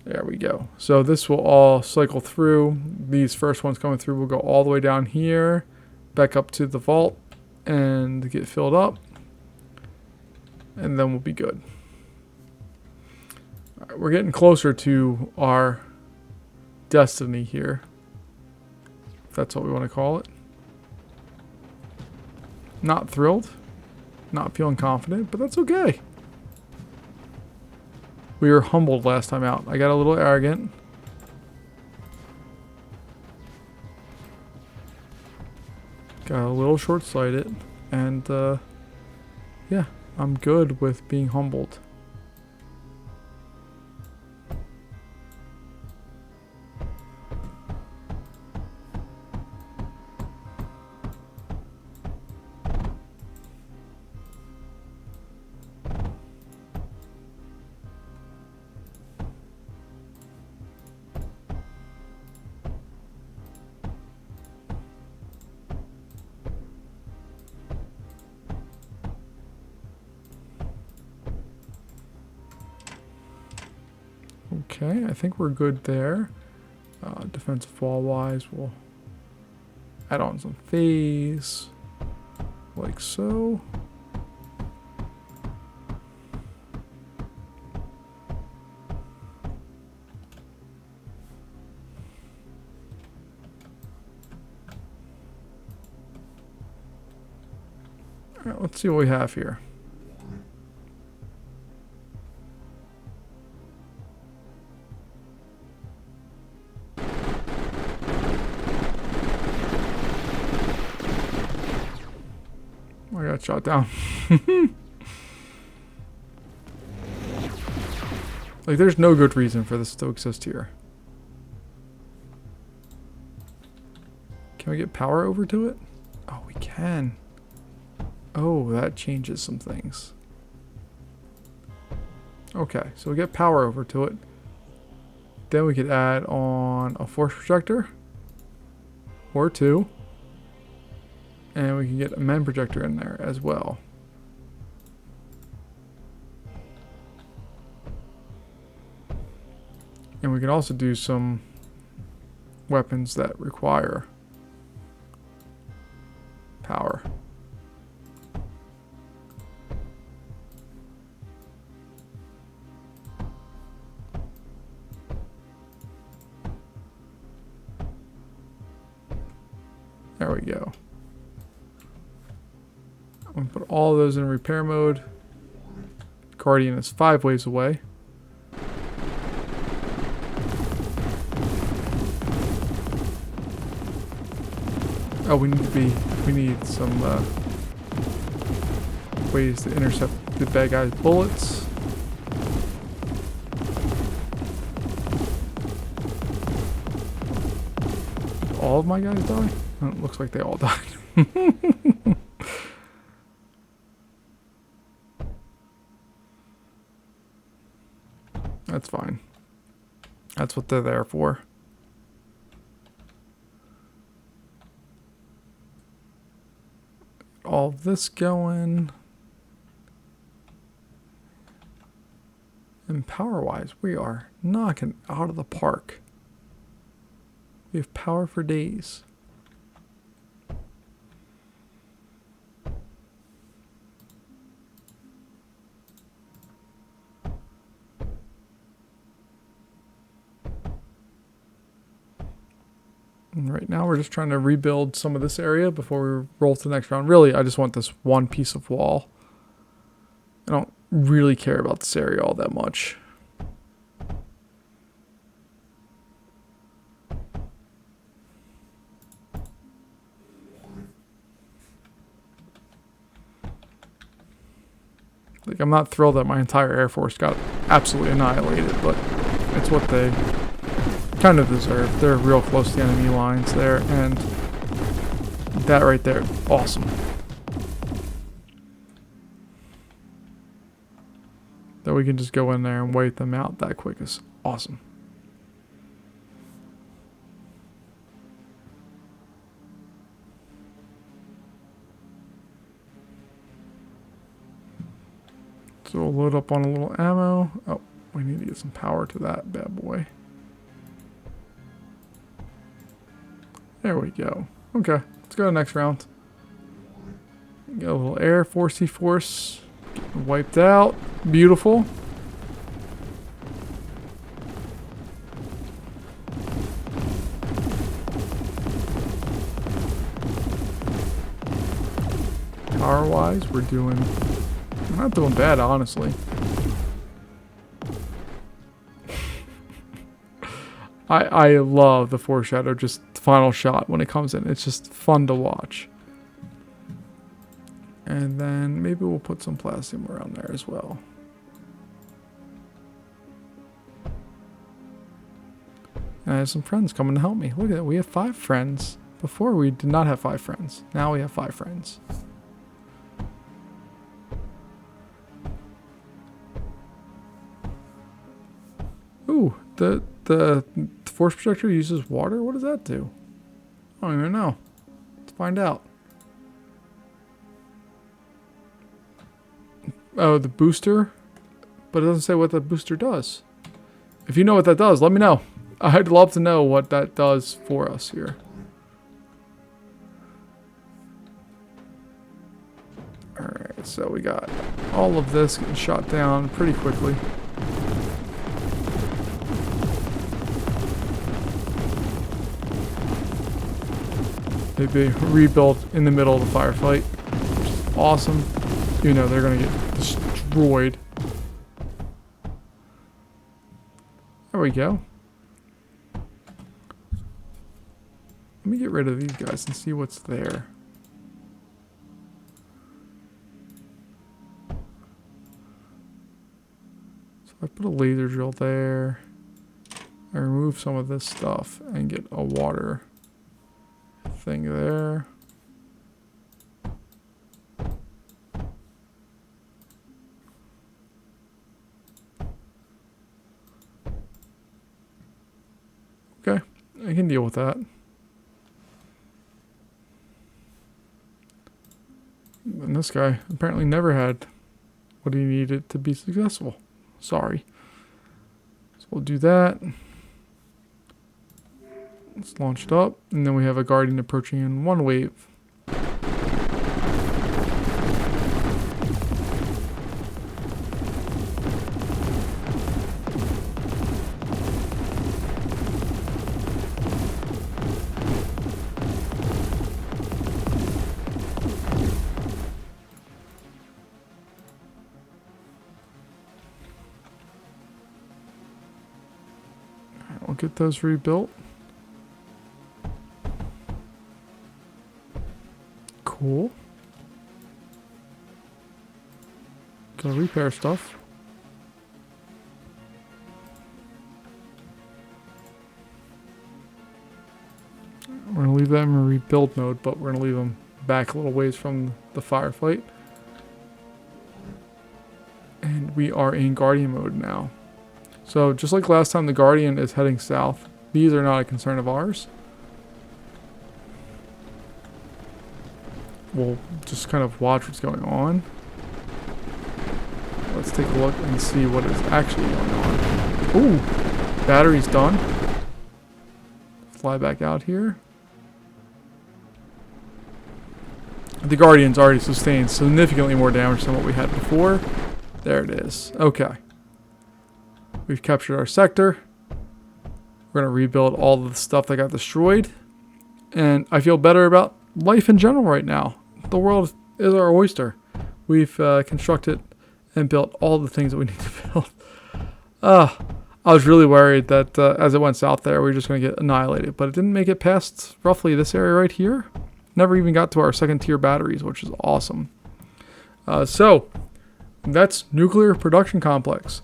There we go. So this will all cycle through. These first ones coming through will go all the way down here, back up to the vault, and get filled up. And then we'll be good. All right, we're getting closer to our destiny here. If that's what we want to call it. Not thrilled. Not feeling confident, but that's okay. We were humbled last time out. I got a little arrogant. Got a little short-sighted. And, yeah, I'm good with being humbled. Okay, I think we're good there. Defensive wall wise, we'll add on some phase, like so. All right, let's see what we have here. I got shot down. Like, there's no good reason for this to exist here. Can we get power over to it? Oh, we can. Oh, that changes some things. Okay, so we get power over to it. Then we could add on a force projector. Or two. And we can get a men projector in there as well. And we can also do some weapons that require power. There we go. I'm going to put all of those in repair mode. Guardian is 5 waves away. Oh, we need some ways to intercept the bad guys' bullets. Did all of my guys die? Oh, it looks like they all died. That's fine. That's what they're there for. All this going. And power-wise, we are knocking out of the park. We have power for days. And right now we're just trying to rebuild some of this area before we roll to the next round. Really, I just want this one piece of wall. I don't really care about this area all that much. Like, I'm not thrilled that my entire Air Force got absolutely annihilated, but it's what they kind of deserve. They're real close to the enemy lines there, and that right there, awesome. that we can just go in there and wipe them out that quick is awesome. So we'll load up on a little ammo. Oh, we need to get some power to that bad boy. There we go. Okay, let's go to the next round. Got a little air, forcey force. Wiped out. Beautiful. Power-wise, we're not doing bad, honestly. I love the foreshadow, just the final shot when it comes in. It's just fun to watch. And then maybe we'll put some plastic around there as well. And I have some friends coming to help me. Look at that, we have 5 friends. Before we did not have 5 friends. Now we have 5 friends. Ooh, the force projector uses water? What does that do? I don't even know. Let's find out. Oh, the booster? But it doesn't say what the booster does. If you know what that does, let me know. I'd love to know what that does for us here. Alright, so we got all of this getting shot down pretty quickly. They'd be rebuilt in the middle of the firefight, which is awesome. You know they're gonna get destroyed. There we go. Let me get rid of these guys and see what's there. So I put a laser drill there. I remove some of this stuff and get a water thing there. Okay, I can deal with that. And this guy apparently never had what he needed to be successful. Sorry. So we'll do that. It's launched up, and then we have a Guardian approaching in one wave. We'll get those rebuilt. Cool. Gotta repair stuff. We're gonna leave them in rebuild mode, but we're gonna leave them back a little ways from the firefight. And we are in Guardian mode now. So just like last time, the Guardian is heading south. These are not a concern of ours. We'll just kind of watch what's going on. Let's take a look and see what is actually going on. Ooh, battery's done. Fly back out here. The Guardian's already sustained significantly more damage than what we had before. There it is. Okay. We've captured our sector. We're going to rebuild all of the stuff that got destroyed. And I feel better about life in general right now. The world is our oyster. We've constructed and built all the things that we need to build. I was really worried that as it went south there, we were just going to get annihilated. But it didn't make it past roughly this area right here. Never even got to our second tier batteries, which is awesome. So that's nuclear production complex.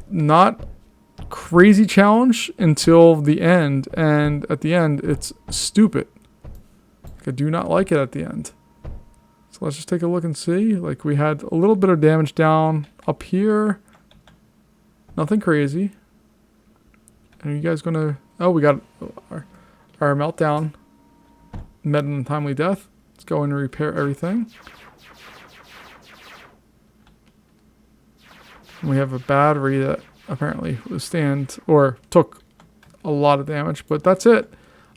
Not crazy challenge until the end, and at the end it's stupid. I do not like it at the end. So let's just take a look and see. Like, we had a little bit of damage down up here. Nothing crazy. Are you guys gonna... Oh, we got our meltdown. Met an untimely death. Let's go in and repair everything. And we have a battery that apparently withstand or took a lot of damage, but that's it.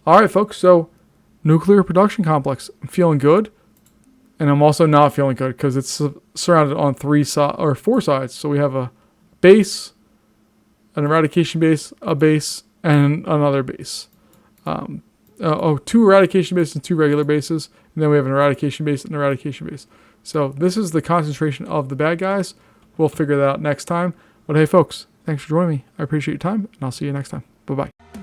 All right, folks. So nuclear production complex. I'm feeling good, and I'm also not feeling good because it's surrounded on 4 sides. So we have a base, an eradication base, a base, and another base. 2 eradication bases and 2 regular bases, and then we have an eradication base and an eradication base. So this is the concentration of the bad guys. We'll figure that out next time. But hey, folks, thanks for joining me. I appreciate your time, and I'll see you next time. Bye-bye.